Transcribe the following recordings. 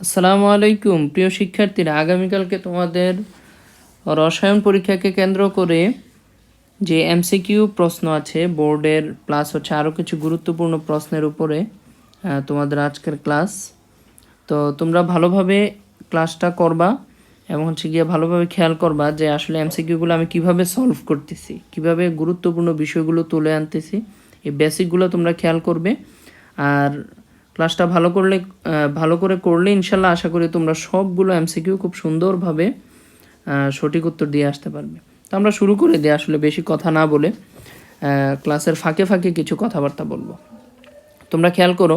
আসসালামু আলাইকুম প্রিয় শিক্ষার্থীরা, আগামীকালকে তোমাদের রসায়ন পরীক্ষাকে কেন্দ্র করে যে এমসিকিউ প্রশ্ন আছে বোর্ডের, প্লাস হচ্ছে আরও কিছু গুরুত্বপূর্ণ প্রশ্নের উপরে তোমাদের আজকের ক্লাস। তো তোমরা ভালোভাবে ক্লাসটা করবা এবং হচ্ছে গিয়ে ভালোভাবে খেয়াল করবা যে আসলে এমসিকিউগুলো আমি কিভাবে সলভ করতেছি, কিভাবে গুরুত্বপূর্ণ বিষয়গুলো তুলে আনতেছি। এই বেসিকগুলো তোমরা খেয়াল করবে। আর ক্লাসটা ভালো করে করলে ইনশাল্লাহ আশা করি তোমরা সবগুলো এমসিকিউ খুব সুন্দরভাবে সঠিক উত্তর দিয়ে আসতে পারবে। তো আমরা শুরু করে দিই, আসলে বেশি কথা না বলে ক্লাসের ফাঁকে ফাঁকে কিছু কথাবার্তা বলবো। তোমরা খেয়াল করো,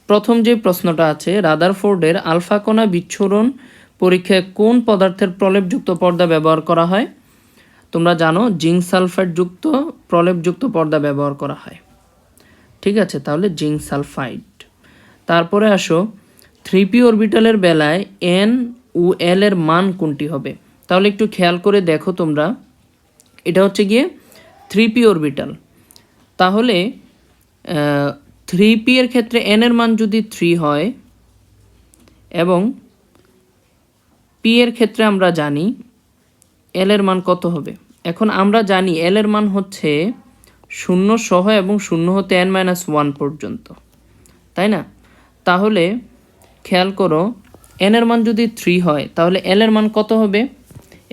প্রথম যে প্রশ্নটা আছে, রাদারফোর্ডের আলফা কণা বিচ্ছুরণ পরীক্ষায় কোন পদার্থের প্রলেপযুক্ত পর্দা ব্যবহার করা হয়? তোমরা জানো জিঙ্ক সালফাইডযুক্ত প্রলেপযুক্ত পর্দা ব্যবহার করা হয়। ঠিক আছে, তাহলে জিঙ্ক সালফাইড। তারপরে আসো, 3p অরবিটালের বেলায় n ও l এর মান কোনটি হবে? তাহলে একটু খেয়াল করে দেখো তোমরা, এটা হচ্ছে গিয়ে 3p অরবিটাল। তাহলে 3p এর ক্ষেত্রে n এর মান যদি 3 হয় এবং p এর ক্ষেত্রে আমরা জানি l এর মান কত হবে। এখন আমরা জানি l এর মান হচ্ছে 0 সহ এবং 0 হতে n-1 পর্যন্ত, তাই না? তাহলে খেয়াল করো, n এর মান যদি 3 হয় তাহলে l এর মান কত হবে?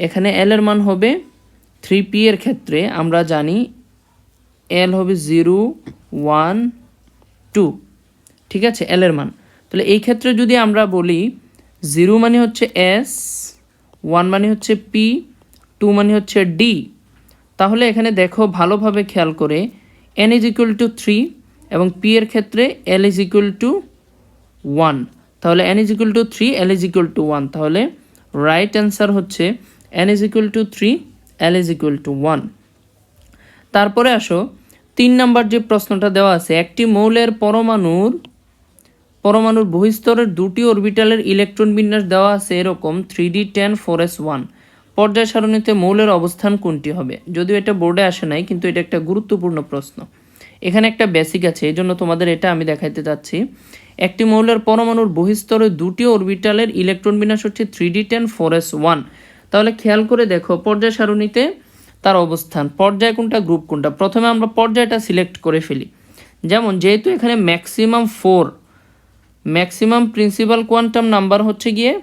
এখানে l এর মান হবে 3p এর ক্ষেত্রে আমরা জানি l হবে 0, 1, 2। ঠিক আছে, l এর মান। তাহলে এই ক্ষেত্রে যদি আমরা বলি 0 মানে হচ্ছে s, 1 মানে হচ্ছে p, 2 মানে হচ্ছে d, তাহলে এখানে দেখো ভালোভাবে খেয়াল করে n is equal to 3 এবং p এর ক্ষেত্রে l is equal to 1। তাহলে n is equal to 3, l is equal to 1। তাহলে রাইট অ্যান্সার হচ্ছে n is equal to 3, l is equal to 1। তারপরে আসো, 3 নাম্বার যে প্রশ্নটা দেওয়া আছে, একটি মৌলের পরমাণুর বহিস্তরের দুটি অরবিটালের ইলেকট্রন বিন্যাস দেওয়া আছে এরকম 3d10 4s1। পর্যায় সারণীতে মৌলের অবস্থান কোনটি হবে? যদিও এটা বোর্ডে আসে নাই, কিন্তু এটা একটা গুরুত্বপূর্ণ প্রশ্ন। এখানে একটা বেসিক আছে, এই জন্য তোমাদের এটা আমি দেখাইতে যাচ্ছি। একটি মৌলের পরমাণুর বহিস্তরে দুটি অরবিটালের ইলেকট্রন বিন্যাস হচ্ছে 3d10 4s1। তাহলে খেয়াল করে দেখো পর্যায় সারণীতে তার অবস্থান, পর্যায় কোনটা, গ্রুপ কোনটা। প্রথমে আমরা পর্যায়টা সিলেক্ট করে ফেলি। যেমন যেহেতু এখানে ম্যাক্সিমাম প্রিন্সিপাল কোয়ান্টাম নাম্বার হচ্ছে গিয়ে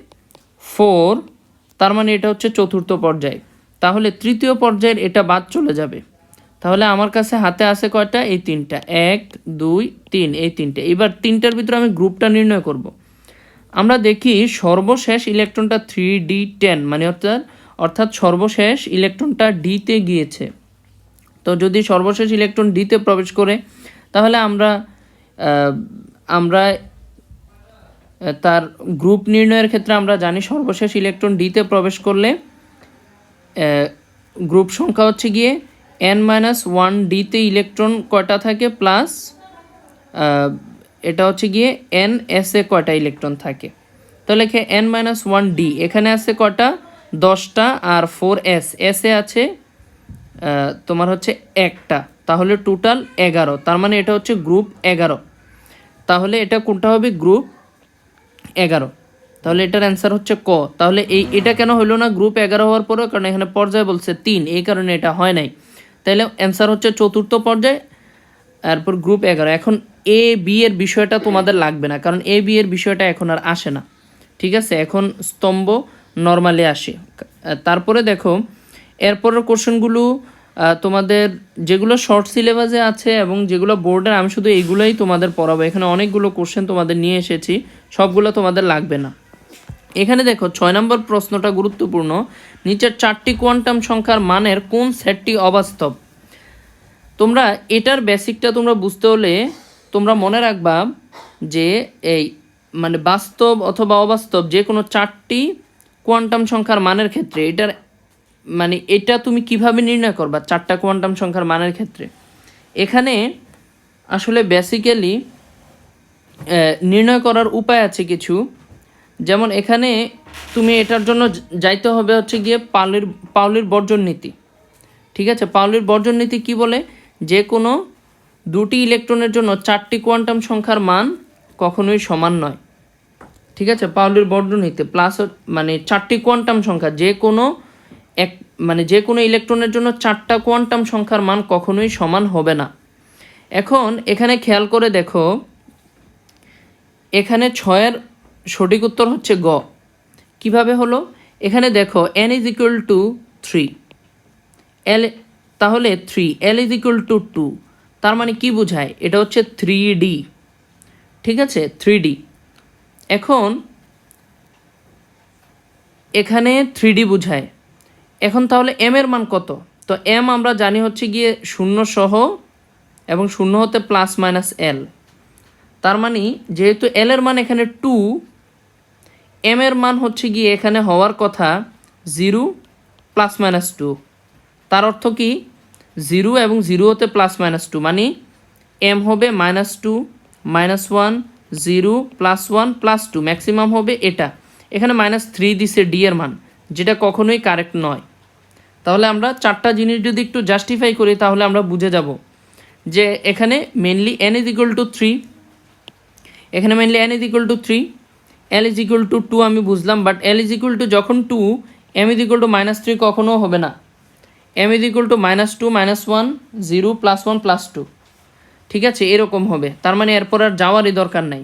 4, তার মানে এটা হচ্ছে চতুর্থ পর্যায়। তাহলে তৃতীয় পর্যায়ের এটা বাদ চলে যাবে। তাহলে আমার কাছে হাতে আছে কয়টা? এই 3টা, 1, 2, 3, এই 3টে। এবার 3টার ভিতরে আমি গ্রুপটা নির্ণয় করব। আমরা দেখি সর্বশেষ ইলেকট্রনটা 3d10, মানে অর্থাৎ সর্বশেষ ইলেকট্রনটা ডিতে গিয়েছে। তো যদি সর্বশেষ ইলেকট্রন ডিতে প্রবেশ করে তাহলে আমরা তার গ্রুপ নির্ণয়ের ক্ষেত্রে আমরা জানি সর্বশেষ ইলেকট্রন ডিতে প্রবেশ করলে গ্রুপ সংখ্যা হচ্ছে গিয়ে n-1 ডিতে ইলেকট্রন কয়টা থাকে, প্লাস এটা হচ্ছে গিয়ে n s এ কয়টা ইলেকট্রন থাকে। তো লেখে n-1 ডি, এখানে আছে কয়টা? 10টা। আর 4s, s এ আছে তোমার হচ্ছে একটা, তাহলে টোটাল 11। তার মানে এটা হচ্ছে গ্রুপ 11। তাহলে এটা কোনটা হবে? গ্রুপ 11। তাহলে এটার অ্যান্সার হচ্ছে ক। তাহলে এটা কেন হলো না গ্রুপ 11 হওয়ার পরেও? কারণ এখানে পর্যায় বলছে 3, এই কারণে এটা হয় নাই। তাহলে অ্যান্সার হচ্ছে চতুর্থ পর্যায়, এরপর গ্রুপ 11। এখন এ বি এর বিষয়টা তোমাদের লাগবে না, কারণ এ বি এর বিষয়টা এখন আর আসে না। ঠিক আছে, এখন স্তম্ভ নর্মালি আসে। তারপরে দেখো এরপরের কোশ্চেনগুলো তোমাদের যেগুলো শর্ট সিলেবাসে আছে এবং যেগুলো বোর্ডের, আমি শুধু এইগুলোই তোমাদের পড়াবো। এখানে অনেকগুলো কোশ্চেন তোমাদের নিয়ে এসেছি, সবগুলো তোমাদের লাগবে না। এখানে দেখো 6 নম্বর প্রশ্নটা গুরুত্বপূর্ণ। নিচের 4টি কোয়ান্টাম সংখ্যার মানের কোন সেটটি অবাস্তব? তোমরা এটার বেসিকটা তোমরা বুঝতে হলে তোমরা মনে রাখবা যে এই মানে বাস্তব অথবা অবাস্তব যে কোনো 4টি কোয়ান্টাম সংখ্যার মানের ক্ষেত্রে এটা তুমি কিভাবে নির্ণয় করবা 4টা কোয়ান্টাম সংখ্যার মানের ক্ষেত্রে। এখানে আসলে বেসিক্যালি নির্ণয় করার উপায় আছে কিছু। যেমন এখানে তুমি এটার জন্য যাইতে হবে হচ্ছে গিয়ে পাউলির বর্জন নীতি। ঠিক আছে, পাউলির বর্জন নীতি কি বলে? যে কোনো দুটি ইলেকট্রনের জন্য 4টি কোয়ান্টাম সংখ্যার মান কখনোই সমান নয়। ঠিক আছে, পাউলির বর্ণনীতে প্লাস মানে 4টি কোয়ান্টাম সংখ্যা, যে কোনো এক মানে যে কোনো ইলেকট্রনের জন্য 4টা কোয়ান্টাম সংখ্যার মান কখনোই সমান হবে না। এখন এখানে খেয়াল করে দেখো, এখানে 6-এর সঠিক উত্তর হচ্ছে গ। কিভাবে হলো, এখানে দেখো n ইজ ইকুয়াল টু 3, এল তাহলে 3, l ইজ ইকুয়াল টু 2, তার মানে কি বোঝায়, এটা হচ্ছে 3D। ঠিক আছে, 3D। এখন এখানে 3D বোঝায়। এখন তাহলে m এর মান কত? তো m আমরা জানি হচ্ছে গিয়ে 0 সহ এবং 0 হতে প্লাস মাইনাস l। তার মানে যেহেতু l এর মান এখানে 2, m এর মান হচ্ছে গিয়ে এখানে হওয়ার কথা 0 প্লাস মাইনাস 2। তার অর্থ কি, 0 এবং 0 হতে প্লাস মাইনাস 2, মানে m হবে -2, -1, 0, +1, +2, ম্যাক্সিমাম হবে এটা। এখানে -3 দিছে ডি এর মান, যেটা কখনোই কারেক্ট নয়। তাহলে আমরা 4টা জিনিস যদি একটু জাস্টিফাই করি তাহলে আমরা বুঝে যাব যে এখানে mainly n is equal to 3, এখানে mainly n is equal to 3, l is equal to 2 আমি বুঝলাম, but l is equal to যখন 2, m ইজ ইকুয়াল টু -3 কখনো হবে না। m ইজ ইকুয়াল টু -2, -1, 0, +1, +2, ঠিক আছে, এরকম হবে। তার মানে এরপর আর যাওয়ারই দরকার নাই।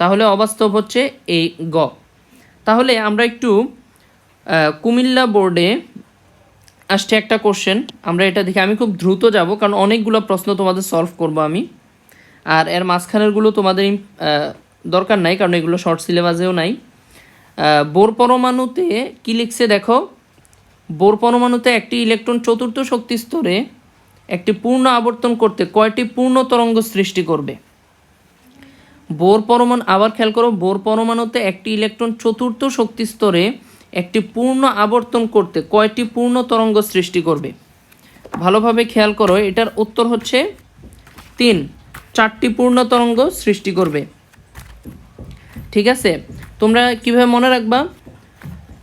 তাহলে অবাস্তব হচ্ছে এই গ। তাহলে আমরা একটু কুমিল্লা বোর্ডে আসছে একটা কোশ্চেন, আমরা এটা দেখি। আমি খুব দ্রুত যাব কারণ অনেকগুলো প্রশ্ন তোমাদের সলভ করব আমি, আর এর মাঝখানেরগুলো তোমাদের দরকার নাই কারণ এগুলো শর্ট সিলেবাসেও নাই। বোর পরমাণুতে কী লিখছে দেখো, বোর পরমাণুতে একটি ইলেকট্রন চতুর্থ শক্তি স্তরে একটি পূর্ণ আবর্তন করতে কয়টি পূর্ণ তরঙ্গ সৃষ্টি করবে? বোর পরমাণু, আবার খেয়াল করো, বোর পরমাণুতে একটি ইলেকট্রন চতুর্থ শক্তি স্তরে একটি পূর্ণ আবর্তন করতে কয়টি পূর্ণ তরঙ্গ সৃষ্টি করবে? ভালোভাবে খেয়াল করো, এটার উত্তর হচ্ছে 3, 4টি পূর্ণ তরঙ্গ সৃষ্টি করবে। ঠিক আছে, তোমরা কিভাবে মনে রাখবা,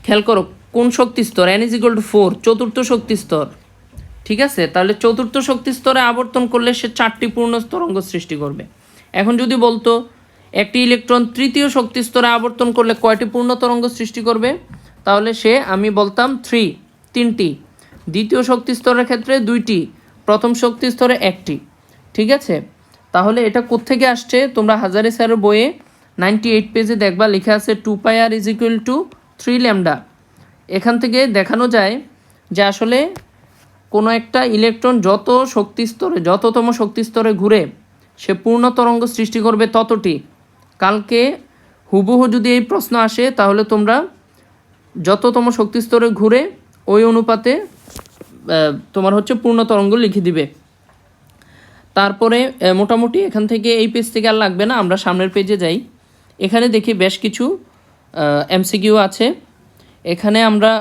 খেয়াল করো কোন শক্তি স্তর, n ইজ ইকুয়াল টু 4, চতুর্থ শক্তি স্তর। ঠিক আছে, তাহলে চতুর্থ শক্তি স্তরে আবর্তন করলে সে 4টি পূর্ণ তরঙ্গ সৃষ্টি করবে। এখন যদি বলতো একটি ইলেকট্রন তৃতীয় শক্তি স্তরে আবর্তন করলে কয়টি পূর্ণ তরঙ্গ সৃষ্টি করবে, তাহলে আমি বলতাম 3টি, দ্বিতীয় শক্তি স্তরের ক্ষেত্রে 2টি, প্রথম শক্তি স্তরে 1টি। ঠিক আছে, তাহলে এটা কোত্থেকে আসছে, তোমরা হাজারি স্যারের বইয়ে 98 পেজে দেখবা লেখা আছে 2πr is equal to 3 lambda. এখান থেকে দেখানো যায় যে আসলে কোনো একটা ইলেকট্রন যত শক্তি স্তরে, যততম শক্তি স্তরে ঘুরে সে পূর্ণ তরঙ্গ সৃষ্টি করবে ততটি। কালকে হুবহু যদি এই প্রশ্ন আসে তাহলে তোমরা যততম শক্তি স্তরে ঘুরে ওই অনুপাতে তোমার হচ্ছে পূর্ণ তরঙ্গ লিখে দিবে। তারপরে মোটামুটি এখান থেকে এই পেজ থেকে আর লাগবে না, আমরা সামনের পেজে যাই। এখানে দেখি বেশ কিছু এমসিকিউ আছে। এখানে আমরা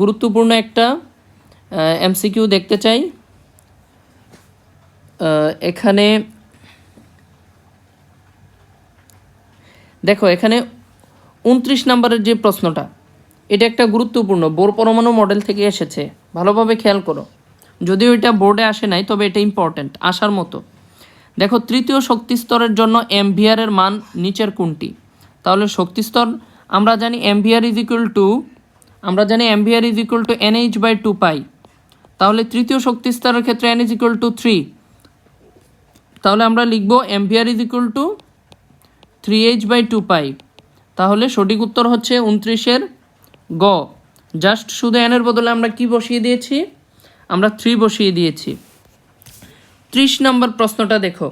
গুরুত্বপূর্ণ একটা এমসিকিউ দেখতে চাই। এখানে দেখো, এখানে 29 নম্বরের যে প্রশ্নটা, এটা একটা গুরুত্বপূর্ণ, বোর পরমাণু মডেল থেকে এসেছে, ভালোভাবে খেয়াল করো। যদিও এটা বোর্ডে আসে নাই তবে এটা ইম্পর্ট্যান্ট, আসার মতো। দেখো, তৃতীয় শক্তি স্তরের জন্য এমভিআর মান নিচের কোনটি? তাহলে শক্তি স্তর আমরা জানি MVR is equal to NH/2π। তাহলে তৃতীয় শক্তি স্তরের ক্ষেত্রে n ইজ ইকুয়াল টু 3, তাহলে আমরা লিখব MVR is equal to 3h/2π। তাহলে সঠিক উত্তর হচ্ছে 29-এর গ। জাস্ট শুধু n এর বদলে আমরা কি বসিয়ে দিয়েছি, আমরা 3 বসিয়ে দিয়েছি। 30 নম্বর প্রশ্নটা দেখো,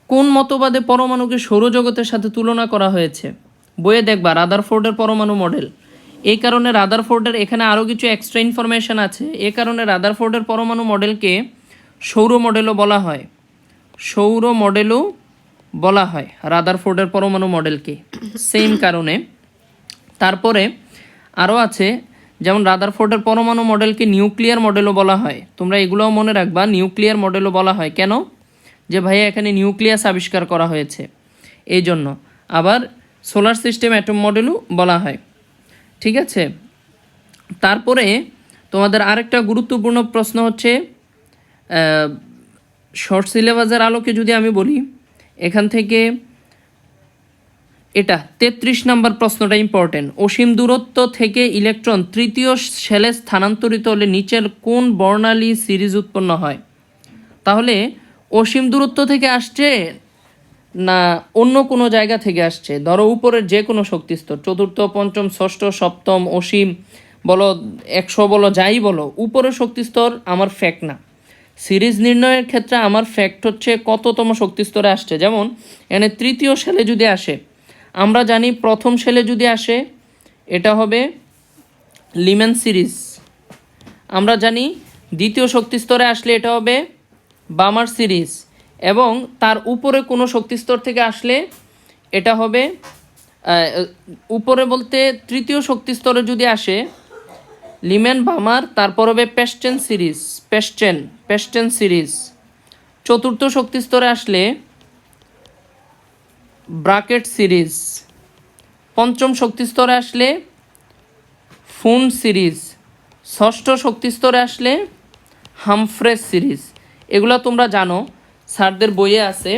কোন মতবাদে পরমাণুকে সৌরজগতের সাথে তুলনা করা হয়েছে? বইয়ে দেখবা রাদারফোর্ডের পরমাণু মডেল। এই কারণে রাদারফোর্ডের, এখানে আরও কিছু এক্সট্রা ইনফরমেশান আছে, এ কারণে রাদারফোর্ডের পরমাণু মডেলকে সৌর মডেলও বলা হয়, সৌর মডেলও বলা হয় রাদারফোর্ডের পরমাণু মডেলকে, সেম কারণে। তারপরে আরও আছে, যেমন রাদারফোর্ডের পরমাণু মডেলকে নিউক্লিয়ার মডেলও বলা হয়। তোমরা এগুলোও মনে রাখবা, নিউক্লিয়ার মডেলও বলা হয়। কেন? যে ভাইয়া এখানে নিউক্লিয়াস আবিষ্কার করা হয়েছে এই জন্য। আবার সোলার সিস্টেম অ্যাটম মডেলও বলা হয়। ঠিক আছে, তারপরে তোমাদের আরেকটা গুরুত্বপূর্ণ প্রশ্ন হচ্ছে, শর্ট সিলেবাসের আলোকে যদি আমি বলি, এখান থেকে এটা 33 নম্বর প্রশ্নটা ইম্পর্টেন্ট। অসীম দূরত্ব থেকে ইলেকট্রন তৃতীয় শেলে স্থানান্তরিত হলে নিচের কোন বর্ণালী সিরিজ উৎপন্ন হয়? তাহলে অসীম দূরত্ব থেকে আসছে না অন্য কোনো জায়গা থেকে আসছে? ধরো উপরের যে কোনো শক্তিস্তর, চতুর্থ, পঞ্চম, ষষ্ঠ, সপ্তম, অসীম বলো, 100 বলো, যাই বলো, উপরের শক্তিস্তর আমার ফ্যাক্ট না। সিরিজ নির্ণয়ের ক্ষেত্রে আমার ফ্যাক্ট হচ্ছে কততম শক্তিস্তরে আসছে। যেমন এখানে তৃতীয় শেলে যদি আসে, আমরা জানি প্রথম শেলে যদি আসে এটা হবে লিম্যান সিরিজ। আমরা জানি দ্বিতীয় শক্তিস্তরে আসলে এটা হবে বামার সিরিজ, এবং তার উপরে কোনো শক্তিস্তর থেকে আসলে এটা হবে উপরে বলতে তৃতীয় শক্তিস্তরে যদি আসে লিম্যান বামার, তারপর হবে পেস্টেন সিরিজ, পেস্টেন সিরিজ। চতুর্থ শক্তিস্তরে আসলে ব্রাকেট সিরিজ। পঞ্চম শক্তিস্তরে আসলে ফুন সিরিজ। ষষ্ঠ শক্তিস্তরে আসলে হামফ্রেস সিরিজ। এগুলো তোমরা জানো, স্যারদের বইয়ে আছে।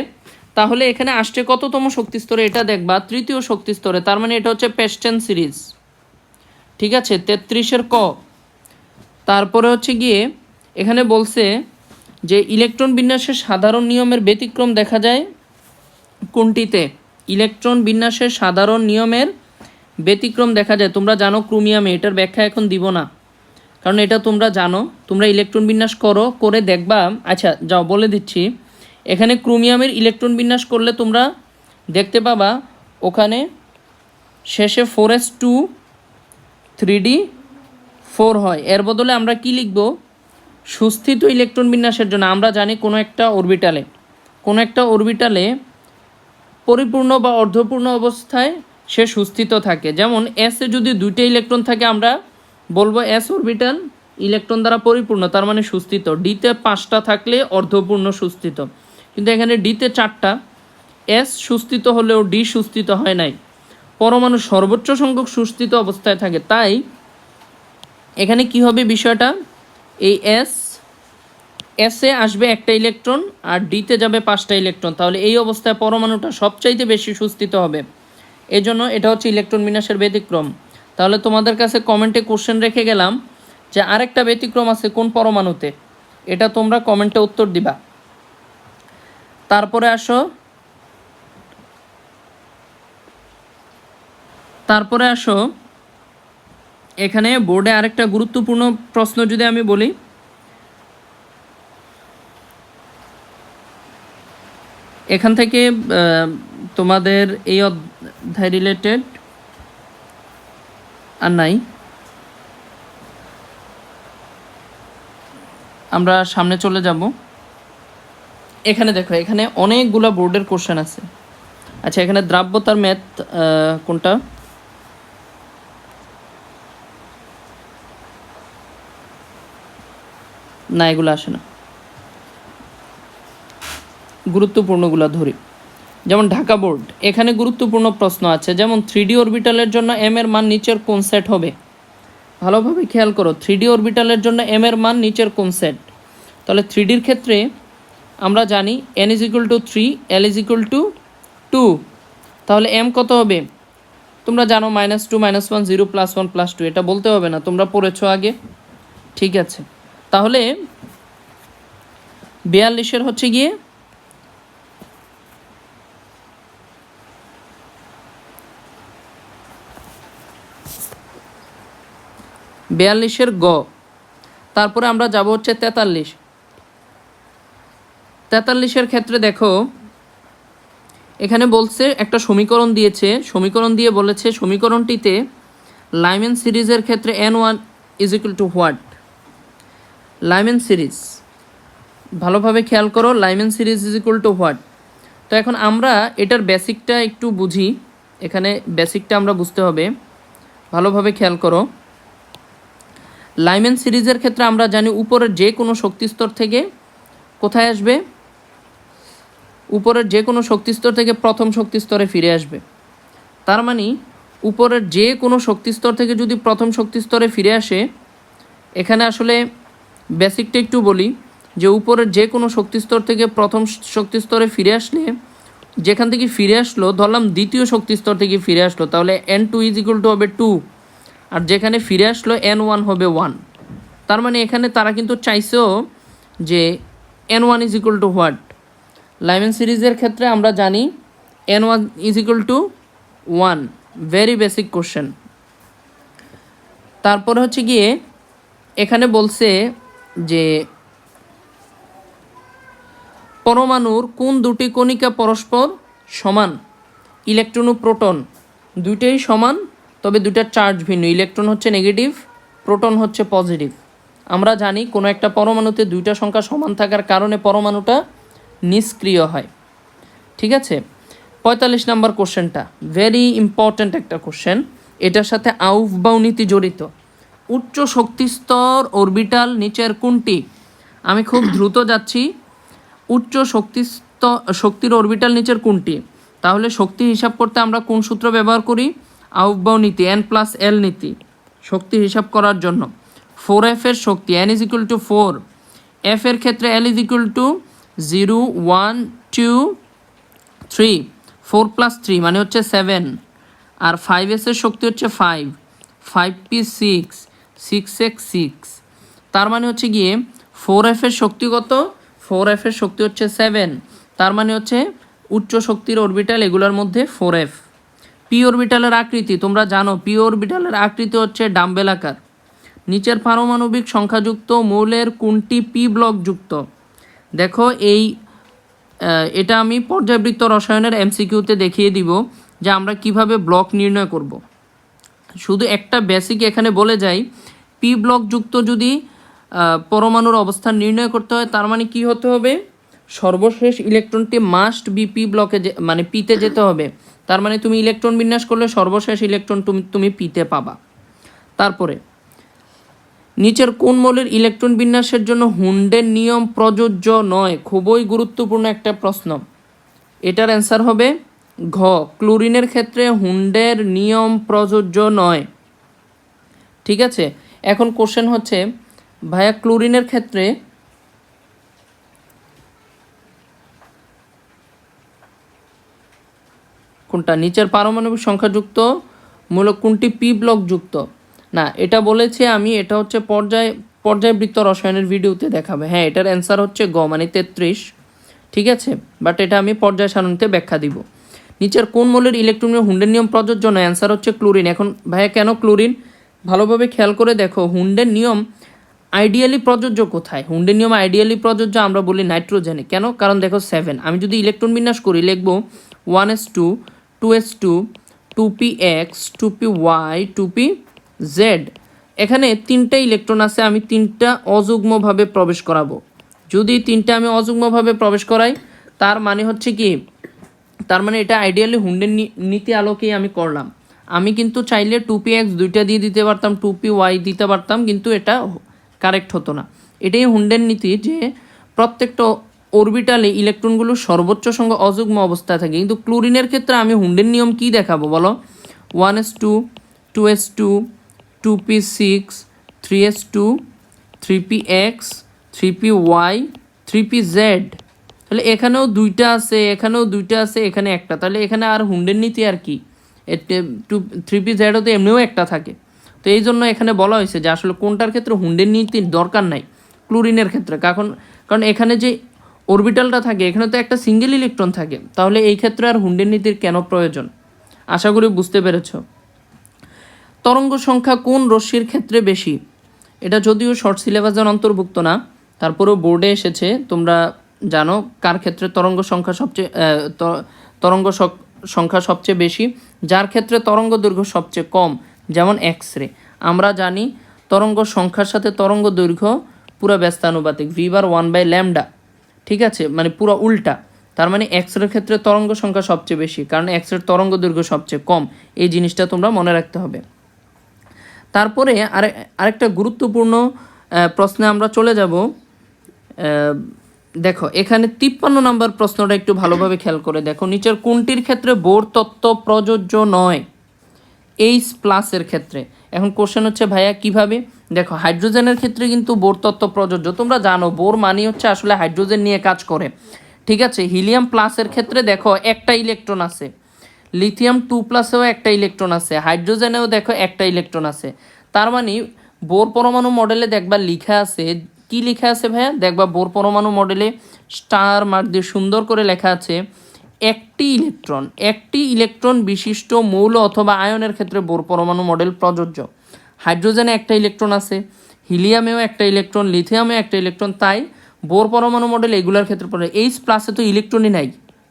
তাহলে এখানে আসছে কততম শক্তিস্তরে এটা দেখবা, তৃতীয় শক্তিস্তরে, তার মানে এটা হচ্ছে পেস্টেন সিরিজ। ঠিক আছে, 33-এর ক। তারপরে হচ্ছে গিয়ে এখানে বলছে যে ইলেকট্রন বিন্যাসের সাধারণ নিয়মের ব্যতিক্রম দেখা যায় কোনটিতে? ইলেকট্রন বিন্যাসের সাধারণ নিয়মের ব্যতিক্রম দেখা যায়, তোমরা জানো ক্রোমিয়ামে। এটার ব্যাখ্যা এখন দিব না, কারণ এটা তোমরা জানো, তোমরা ইলেকট্রন বিন্যাস করে দেখবা। আচ্ছা যাও বলে দিচ্ছি, এখানে ক্রোমিয়ামের ইলেকট্রন বিন্যাস করলে তোমরা দেখতে পাবা ওখানে শেষে 4s2 3d4 হয়। এর বদলে আমরা কি লিখব? সুস্থিত ইলেকট্রন বিন্যাসের জন্য আমরা জানি কোনো একটা অরবিটালে পরিপূর্ণ বা অর্ধপূর্ণ অবস্থায় সে সুস্থিত থাকে। যেমন এসে যদি 2টা ইলেকট্রন থাকে আমরা বলবো এস অরবিটাল ইলেকট্রন দ্বারা পরিপূর্ণ, তার মানে সুস্থিত। ডিতে 5টা থাকলে অর্ধপূর্ণ সুস্থিত, কিন্তু এখানে ডিতে 4টা। এস সুস্থিত হলেও ডি সুস্থিত হয় নাই। পরমাণু সর্বোচ্চ সংখ্যক সুস্থিত অবস্থায় থাকে, তাই এখানে কি হবে বিষয়টা, এই এসে আসবে একটা ইলেকট্রন আর ডিতে যাবে 5টা ইলেকট্রন, তাহলে এই অবস্থায় পরমাণুটা সবচাইতে বেশি সুস্থিত হবে। এই জন্য এটা হচ্ছে ইলেকট্রন বিন্যাসের ব্যতিক্রম। তাহলে তোমাদের কাছে কমেন্টে কোশ্চেন রেখে গেলাম যে আরেকটা ব্যতিক্রম আছে কোন পরমাণুতে, এটা তোমরা কমেন্টে উত্তর দিবা। তারপরে আসো এখানে বোর্ডে আরেকটা গুরুত্বপূর্ণ প্রশ্ন যদি আমি বলি, এখান থেকে তোমাদের এই অধ্যায় রিলেটেড আর নাই, আমরা সামনে চলে যাব। এখানে দেখো, এখানে অনেকগুলো বোর্ডের কোশ্চেন আছে। আচ্ছা, এখানে দ্রাব্যতার ম্যাথ কোনটা? না, এগুলো আসে না, গুরুত্বপূর্ণগুলো ধরি। যেমন ঢাকা বোর্ড, এখানে গুরুত্বপূর্ণ প্রশ্ন আছে, যেমন 3D অরবিটালের জন্য এম এর মান নিচের কোন সেট হবে? ভালোভাবে খেয়াল করো, 3D অরবিটালের জন্য এম এর মান নিচের কোন সেট? তাহলে 3Dর ক্ষেত্রে আমরা জানি n = 3, l = 2। তাহলে m কত হবে? তোমরা জানো -2 -1 0 +1 +2, এটা বলতে হবে না, তোমরা পড়েছো আগে। ঠিক আছে, তাহলে 42-এর হচ্ছে গিয়ে গ। তারপরে আমরা যাব হচ্ছে 43-এর ক্ষেত্রে দেখো এখানে বলছে একটা সমীকরণ দিয়েছে, সমীকরণ দিয়ে বলেছে সমীকরণটিতে লাইম্যান সিরিজের ক্ষেত্রে n1 = হোয়াট? লাইম্যান সিরিজ, ভালোভাবে খেয়াল করো, লাইম্যান সিরিজ = হোয়াট? তো এখন আমরা এটার বেসিকটা একটু বুঝি, এখানে বেসিকটা আমরা বুঝতে হবে, ভালোভাবে খেয়াল করো। লাইম্যান সিরিজের ক্ষেত্রে আমরা জানি উপরের যে কোনো শক্তিস্তর থেকে কোথায় আসবে? উপরের যে কোনো শক্তিস্তর থেকে প্রথম শক্তিস্তরে ফিরে আসবে। তার মানে উপরের যে কোনো শক্তিস্তর থেকে যদি প্রথম শক্তিস্তরে ফিরে আসে, এখানে আসলে বেসিকটা একটু বলি যে উপরের যে কোনো শক্তিস্তর থেকে প্রথম শক্তিস্তরে ফিরে আসলে যেখান থেকে ফিরে আসলো, ধরলাম দ্বিতীয় শক্তি স্তর থেকে ফিরে আসলো, তাহলে N2 ইজ ইকুয়াল টু হবে 2, আর যেখানে ফিরে আসলো N1 হবে 1। তার মানে এখানে তারা কিন্তু চাইছেও যে N1 is equal to what. Lyman সিরিজের ক্ষেত্রে আমরা জানি N1 is equal to 1, very basic question. তারপরে হচ্ছে গিয়ে এখানে বলছে যে পরমাণুর কোন দুটি কণিকা পরস্পর সমান? ইলেকট্রন ও প্রোটন দুইটাই সমান, তবে দুইটার চার্জ ভিন্ন। ইলেকট্রন হচ্ছে নেগেটিভ, প্রোটন হচ্ছে পজিটিভ। আমরা জানি কোনো একটা পরমাণুতে দুইটা সংখ্যা সমান থাকার কারণে পরমাণুটা নিষ্ক্রিয় হয়। ঠিক আছে, 45 নম্বর কোশ্চেনটা ভেরি ইম্পর্ট্যান্ট একটা কোশ্চেন। এটার সাথে আউফবাউ নীতি জড়িত। উচ্চ শক্তিস্তর অরবিটাল নিচের কোনটি? আমি খুব দ্রুত যাচ্ছি। উচ্চ শক্তির অরবিটাল নিচের কোনটি? তাহলে শক্তি হিসাব করতে আমরা কোন সূত্র ব্যবহার করি? আউফবাউ নীতি, N+L নীতি, শক্তি হিসাব করার জন্য। 4F এর শক্তি N is equal to 4, F এর ক্ষেত্রে L ইজ ইকুয়াল টু 0, 1, 2, 3, 4 + 3 মানে হচ্ছে 7, আর 5S এর শক্তি হচ্ছে 5, 5P 6, 6X 6। তার মানে হচ্ছে গিয়ে 4F এর শক্তি কত? 4F এর শক্তি হচ্ছে 7। তার মানে হচ্ছে উচ্চ শক্তির অরবিটাল এগুলোর মধ্যে 4F। পি অরবিটালের আকৃতি তোমরা জানো, পি অরবিটালের আকৃতি হচ্ছে ডাম্বেল আকার। নিচের পারমাণবিক সংখ্যাযুক্ত মৌলের কোনটি পি ব্লক যুক্ত? দেখো এটা আমি পর্যায়বৃত্ত রসায়নের এমসিকিউতে দেখিয়ে দিব যে আমরা কিভাবে ব্লক নির্ণয় করব। শুধু একটা বেসিক এখানে বলে যাই, পি ব্লক যুক্ত যদি পরমাণুর অবস্থান নির্ণয় করতে হয়, তার মানে কি হতে হবে? সর্বশেষ ইলেকট্রনটি মাস্ট বি পি ব্লকে মানে পিতে যেতে হবে। তার মানে তুমি ইলেকট্রন বিন্যাস করলে সর্বশেষ ইলেকট্রন তুমি পিতে পাবা। তারপরে নিচের কোন মৌলের ইলেকট্রন বিন্যাসের জন্য হুন্ডের নিয়ম প্রযোজ্য নয়? খুবই গুরুত্বপূর্ণ একটা প্রশ্ন। এটার অ্যান্সার হবে ঘ, ক্লোরিনের ক্ষেত্রে হুন্ডের নিয়ম প্রযোজ্য নয়। ঠিক আছে, এখন কোশ্চেন হচ্ছে ভাইয়া ক্লোরিনের ক্ষেত্রে কোনটা নিচের পারমাণবিক সংখ্যাযুক্ত মূলক কোনটি পি ব্লক যুক্ত? না, এটা বলেছি আমি, এটা হচ্ছে পর্যায়বৃত্ত রসায়নের ভিডিওতে দেখাবে। হ্যাঁ, এটার অ্যান্সার হচ্ছে গ, মানে 33। ঠিক আছে, বাট এটা আমি পর্যায় সারণীতে ব্যাখ্যা দিব। নিচের কোন মৌলের ইলেকট্রনের হুন্ডের নিয়ম প্রযোজ্য নয়? অ্যান্সার হচ্ছে ক্লোরিন। এখন ভাইয়া কেন ক্লোরিন? ভালোভাবে খেয়াল করে দেখো, হুন্ডের নিয়ম আইডিয়ালি প্রযোজ্য কোথায়? হুন্ডের নিয়ম আইডিয়ালি প্রযোজ্য আমরা বলি নাইট্রোজেনে। কেন? কারণ দেখো 7, আমি যদি ইলেকট্রন বিন্যাস করি লিখবো 1s2, 2s2, 2px, 2py, 2pz। এখানে 3টা ইলেকট্রন আছে, আমি 3টা অযুগ্মভাবে প্রবেশ করাবো। যদি 3টা আমি অযুগ্মভাবে প্রবেশ করাই, তার মানে হচ্ছে কি, তার মানে এটা আইডিয়ালি হুন্ডের নীতি আলোকেই আমি করলাম। আমি কিন্তু চাইলে 2px দুইটা দিয়ে দিতে পারতাম, 2py দিতে পারতাম, কিন্তু এটা কারেক্ট হতো না। এটাই হুন্ডের নীতি যে প্রত্যেকটা অরবিটালে ইলেকট্রনগুলো সর্বোচ্চ সংখ্যা অযুগ্ম অবস্থায় থাকে। কিন্তু ক্লোরিনের ক্ষেত্রে আমি হুন্ডের নিয়ম কি দেখাবো বলো? 1s2, 2s2, 2p6, 3s2, 3px, 3py, 3pz। তাহলে এখানেও দুইটা আছে, এখানেও দুইটা আছে, এখানে একটা। তাহলে এখানে আর হুন্ডের নীতি আর কি? 3pz তো এমনিও একটা থাকে। তো এই জন্য এখানে বলা হয়েছে যে আসলে কোনটার ক্ষেত্রে হুন্ডের নীতির দরকার নাই, ক্লোরিনের ক্ষেত্রে। কারণ এখানে যে অরবিটালটা থাকে এখানে তো একটা সিঙ্গেল ইলেকট্রন থাকে, তাহলে এই ক্ষেত্রে আর হুন্ডের নীতির কেন প্রয়োজন? আশা করি বুঝতে পেরেছ। তরঙ্গ সংখ্যা কোন রশ্মির ক্ষেত্রে বেশি? এটা যদিও শর্ট সিলেবাসের অন্তর্ভুক্ত না, তারপরেও বোর্ডে এসেছে। তোমরা জানো কার ক্ষেত্রে তরঙ্গ সংখ্যা সবচেয়ে বেশি? যার ক্ষেত্রে তরঙ্গ দৈর্ঘ্য সবচেয়ে কম, যেমন এক্স রে। আমরা জানি তরঙ্গ সংখ্যার সাথে তরঙ্গ দৈর্ঘ্য পুরো ব্যস্তানুপাতিক, v/1/λ। ঠিক আছে, মানে পুরো উল্টা। তার মানে এক্স রের ক্ষেত্রে তরঙ্গ সংখ্যা সবচেয়ে বেশি, কারণ এক্স রের তরঙ্গ দৈর্ঘ্য সবচেয়ে কম। এই জিনিসটা তোমরা মনে রাখতে হবে। তারপরে আরেকটা গুরুত্বপূর্ণ প্রশ্নে আমরা চলে যাব। দেখো এখানে 53 নম্বর প্রশ্নটা একটু ভালোভাবে খেয়াল করে দেখো, নিচের কোনটির ক্ষেত্রে বোর তত্ত্ব প্রযোজ্য নয়? H+ এর ক্ষেত্রে। এখন কোশ্চেন হচ্ছে ভাইয়া কিভাবে? দেখো হাইড্রোজেনের ক্ষেত্রে কিন্তু বোর তত্ত্ব প্রযোজ্য। তোমরা জানো বোর মানে হচ্ছে আসলে হাইড্রোজেন নিয়ে কাজ করে। ঠিক আছে, হিলিয়াম প্লাসের ক্ষেত্রে দেখো একটা ইলেকট্রন আছে, লিথিয়াম 2+ একটা ইলেকট্রন আছে, হাইড্রোজেনেও দেখো একটা ইলেকট্রন আছে। তার মানে বোর পরমাণু মডেলে দেখবা লিখা আছে, কি লেখা আছে ভাইয়া, দেখবা বোর পরমাণু মডেলে স্টার মার্ক দিয়ে সুন্দর করে লেখা আছে একটি ইলেকট্রন বিশিষ্ট মৌল অথবা আয়নের ক্ষেত্রে বোর পরমাণু মডেল প্রযোজ্য। হাইড্রোজেনে একটা ইলেকট্রন আছে, হিলিয়ামেও একটা ইলেকট্রন, লিথিয়ামেও একটা ইলেকট্রন, তাই বোর পরমাণু মডেল এগুলোর ক্ষেত্রে পড়ে। H+ তো ইলেকট্রনই নাই,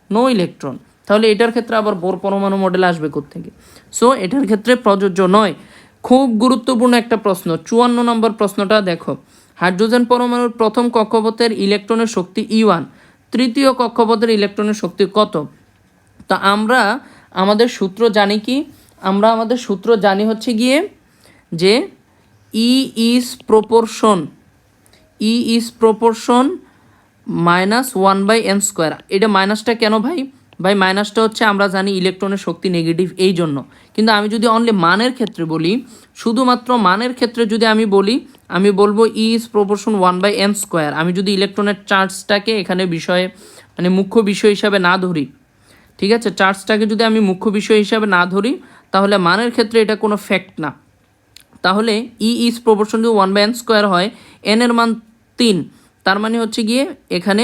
নো ইলেকট্রন, তাহলে এটার ক্ষেত্রে আবার বোর পরমাণু মডেল আসবে কোত্থেকে? সো এটার ক্ষেত্রে প্রযোজ্য নয়। খুব গুরুত্বপূর্ণ একটা প্রশ্ন, 54 নম্বর প্রশ্নটা দেখো। হাইড্রোজেন পরমাণুর প্রথম কক্ষপথের ইলেকট্রনের শক্তি E1, তৃতীয় কক্ষপথের ইলেকট্রনের শক্তি কত? তো আমরা আমাদের সূত্র জানি কি, আমরা আমাদের সূত্র জানি হচ্ছে গিয়ে যে E is proportion -1/n²। এটা মাইনাসটা কেন ভাই? মাইনাসটা হচ্ছে আমরা জানি ইলেকট্রনের শক্তি নেগেটিভ, এই জন্য। কিন্তু আমি যদি অনলি মানের ক্ষেত্রে বলি, শুধুমাত্র মানের ক্ষেত্রে যদি আমি বলি, আমি বলবো E is proportion 1/n²। আমি যদি ইলেকট্রনের চার্জটাকে এখানে বিষয়ে মানে মুখ্য বিষয় হিসাবে না ধরি, ঠিক আছে, চার্জটাকে যদি আমি মুখ্য বিষয় হিসাবে না ধরি, তাহলে মানের ক্ষেত্রে এটা কোনো ফ্যাক্ট না। তাহলে E is proportion to 1/n² হয়, n এর মান 3, তার মানে হচ্ছে গিয়ে এখানে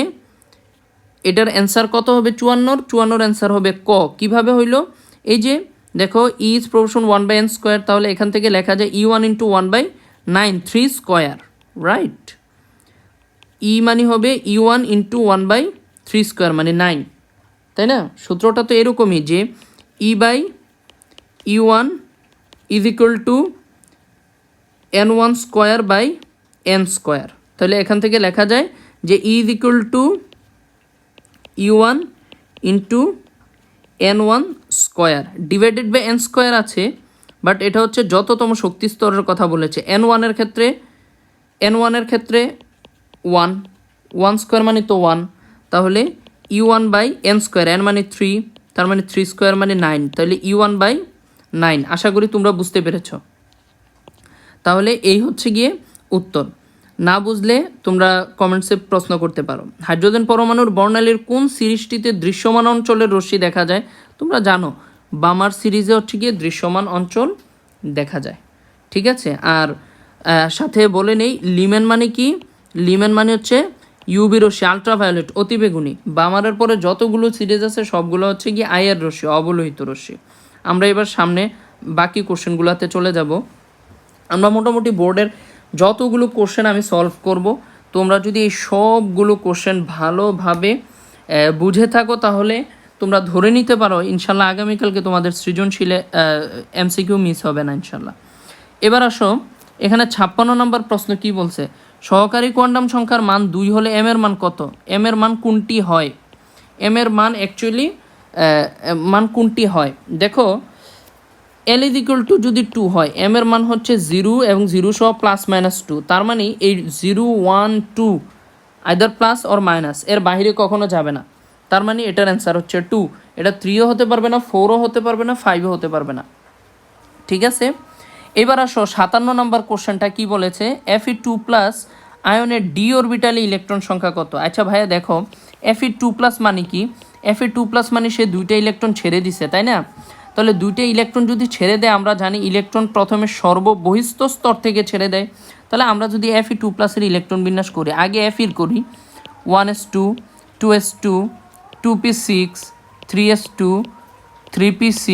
এটার অ্যান্সার কত হবে? 54 অ্যান্সার হবে ক। কিভাবে হইল? এই যে দেখো E is proportion 1/n², তাহলে এখান থেকে লেখা যায় E1 × 1/9, 3², রাইট। E মানে হবে E1 × 1/3² মানে 9, তাই না? সূত্রটা তো এরকমই যে E/E1 is equal to n1² তাহলে এখান থেকে লেখা যায় যে E is equal to E1 × n1² divided by n² আছে, বাট এটা হচ্ছে যততম শক্তি স্তরের কথা বলেছে। n1 এর ক্ষেত্রে 1 মানে তো 1, তাহলে E1/n², n মানে 3, তার মানে 3² মানে 9, তাহলে E1/9। আশা করি তোমরা বুঝতে পেরেছ। তাহলে এই হচ্ছে গিয়ে উত্তর। না বুঝলে তোমরা কমেন্টসে প্রশ্ন করতে পারো। হাইড্রোজেন পরমাণুর বর্ণালীর কোন সিরিজটিতে দৃশ্যমান অঞ্চলের রশ্মি দেখা যায়? তোমরা জানো বামার সিরিজে হচ্ছে গিয়ে দৃশ্যমান অঞ্চল দেখা যায়, ঠিক আছে। আর সাথে বলে নেই লিমেন মানে কি? লিমেন মানে হচ্ছে ইউভি রশ্মি, আলট্রাভায়োলেট, অতিবেগুনি। বামারের পরে যতগুলো সিরিজ আছে সবগুলো হচ্ছে গিয়ে আইআর রশ্মি, অবলোহিত রশ্মি। আমরা এবার সামনে বাকি কোশ্চেনগুলোতে চলে যাব। আমরা মোটামুটি বোর্ডের যতগুলো কোশ্চেন আমি সলভ করব, তোমরা যদি এই সবগুলো কোশ্চেন ভালোভাবে বুঝে থাকো তাহলে তোমরা ধরে নিতে পারো ইনশাল্লাহ আগামীকালকে তোমাদের সৃজনশীলে এমসিকিউ মিস হবে না ইনশাল্লাহ। এবার আসো, এখানে 56 নম্বর প্রশ্ন কি বলছে? সহকারী কোয়ান্টাম সংখ্যার মান 2 হলে এম এর মান কত? এম এর মান কোনটি হয়? এম এর মান অ্যাকচুয়ালি মান কোনটি হয়? দেখো L is equal to যদি 2 হয়, এম এর মান হচ্ছে 0 এবং 0 সহ +-2, তার মানে এই 0, 1, 2 আইদার প্লাস অর মাইনাস, এর বাইরে কখনো যাবে না। তার মানে এটার অ্যান্সার হচ্ছে 2। এটা 3ও হতে পারবে না, 4ও হতে পারবে না, 5ও হতে পারবে না, ঠিক আছে। এবার আসো 57 নম্বর কোশ্চেনটা কি বলেছে? Fe2+ আয়নের ডি অরবিটালে ইলেকট্রন সংখ্যা কত? আচ্ছা ভাইয়া দেখো Fe2+ মানে কি? Fe2+ মানে সে 2টা ইলেকট্রন ছেড়ে দিছে, তাই না? তাহলে 2টা ইলেকট্রন যদি ছেড়ে দেয়, আমরা জানি ইলেকট্রন প্রথমে সর্ববহিস্থ স্তর থেকে ছেড়ে দেয়। তাহলে আমরা যদি Fe2+ এর ইলেকট্রন বিন্যাস করি, আগে Fe করি 1s2 2s2 2p6 3s2 3p6,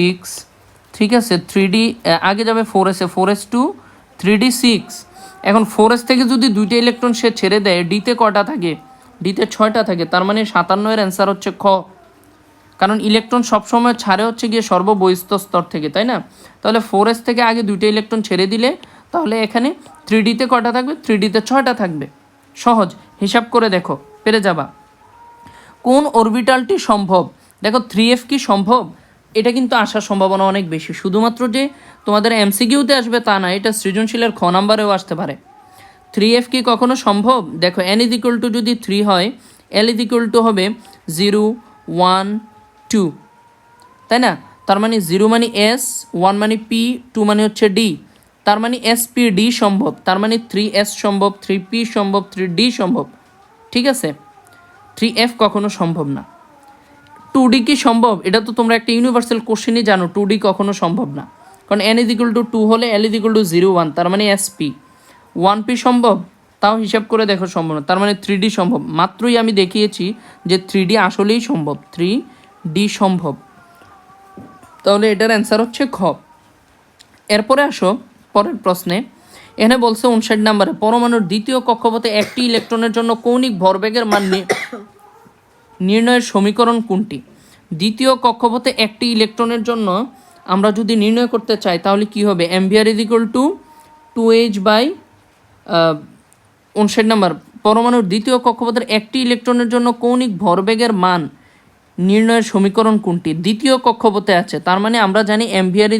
ঠিক আছে। 3d আগে যাবে 4s, 4s2 3d6। এখন 4s থেকে যদি 2টা ইলেকট্রন সে ছেড়ে দেয়, ডিতে কটা থাকে? ডিতে 6টা থাকে, তার মানে 57 এর অ্যান্সার হচ্ছে খ। কারণ ইলেকট্রন সবসময় ছাড়ে হচ্ছে গিয়ে সর্ববহিস্থ স্তর থেকে, তাই না? তাহলে 4s থেকে আগে 2টা ইলেকট্রন ছেড়ে দিলে তাহলে এখানে 3dতে কটা থাকবে? 3dতে 6টা থাকবে। সহজ, হিসাব করে দেখো, পেরে যাবা। কোন অরবিটালটি সম্ভব? দেখো 3f কি সম্ভব? এটা কিন্তু আসার সম্ভাবনা অনেক বেশি। শুধুমাত্র যে তোমাদের এমসিকিউতে আসবে তা না, এটা সৃজনশীলের খ নাম্বারেও আসতে পারে। 3f কি কখনো সম্ভব? দেখো n is equal to যদি 3 হয়, l is equal to হবে 0, 1, 2, তাই না? তার মানে 0 মানে s, 1 মানে p, 2 মানে হচ্ছে d, তার মানে spd সম্ভব, তার মানে 3s সম্ভব, 3p সম্ভব, 3d সম্ভব, ঠিক আছে। 3f কখনো সম্ভব না। 2d কি সম্ভব? এটা তো তোমরা একটা ইউনিভার্সাল কোশ্চেনই জানো, 2d কখনো সম্ভব না, কারণ n = 2 হলে l = 0 1, তার মানে sp। 1p সম্ভব? তাও হিসাব করে দেখো সম্ভব না, তার মানে 3d সম্ভব। মাত্রই আমি দেখিয়েছি যে 3d আসলেই সম্ভব, 3d সম্ভব। তাহলে এটার অ্যান্সার হচ্ছে খ। এরপরে আসো পরের প্রশ্নে। এখানে বলছে 59 নম্বরে, পরমাণুর দ্বিতীয় কক্ষপথে একটি ইলেকট্রনের জন্য কৌণিক ভরবেগের মান নির্ণয়ের সমীকরণ কোনটি? দ্বিতীয় কক্ষপথে একটি ইলেকট্রনের জন্য আমরা যদি নির্ণয় করতে চাই তাহলে কি হবে? এমভিআর = 2h/59 নম্বর, পরমাণুর দ্বিতীয় কক্ষপথের একটি ইলেকট্রনের জন্য কৌণিক ভরবেগের মান নির্ণয়ের সমীকরণ কোনটি? দ্বিতীয় কক্ষপথে আছে, তার মানে আমরা জানি এমভিআর =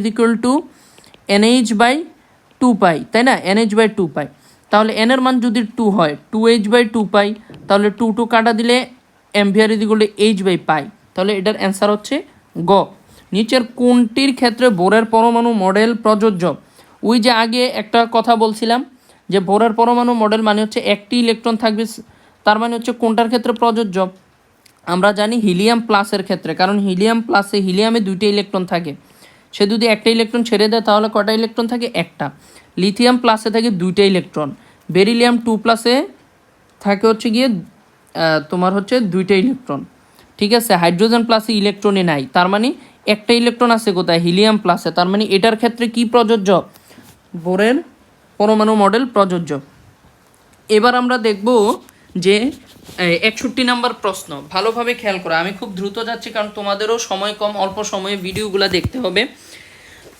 nh/2π, তাই না? nh/2π। তাহলে n এর মান যদি 2 হয়, 2h/2π, তাহলে 2 কাটা দিলে এমভিআর = h/π। তাহলে এটার অ্যান্সার হচ্ছে গ। নিচের কোনটির ক্ষেত্রে বোরের পরমাণু মডেল প্রযোজ্য? ওই যে আগে একটা কথা বলছিলাম যে বোরের পরমাণু মডেল মানে হচ্ছে একটি ইলেকট্রন থাকবে, তার মানে হচ্ছে কোনটার ক্ষেত্রে প্রযোজ্য? আমরা জানি হিলিয়াম প্লাসের ক্ষেত্রে, কারণ হিলিয়ামে 2টা ইলেকট্রন থাকে। সে যদি একটা ইলেকট্রন ছেড়ে দেয় তাহলে কটা ইলেকট্রন থাকে? একটা। লিথিয়াম প্লাসে থাকে 2টা ইলেকট্রন, বেরিলিয়াম 2+ থাকে হচ্ছে গিয়ে তোমার হচ্ছে 2টা ইলেকট্রন, ঠিক আছে? হাইড্রোজেন প্লাসে ইলেকট্রনই নাই, তার মানে একটা ইলেকট্রন আছে কোথায়? হিলিয়াম প্লাসে। তার মানে এটার ক্ষেত্রে কি প্রযোজ্য? বোরের পরমাণু মডেল প্রযোজ্য। এবার আমরা দেখব যে 61 নম্বর প্রশ্ন, ভালোভাবে খেয়াল করো। আমি খুব দ্রুত যাচ্ছি কারণ তোমাদেরও সময় কম, অল্প সময়ে ভিডিওগুলো দেখতে হবে।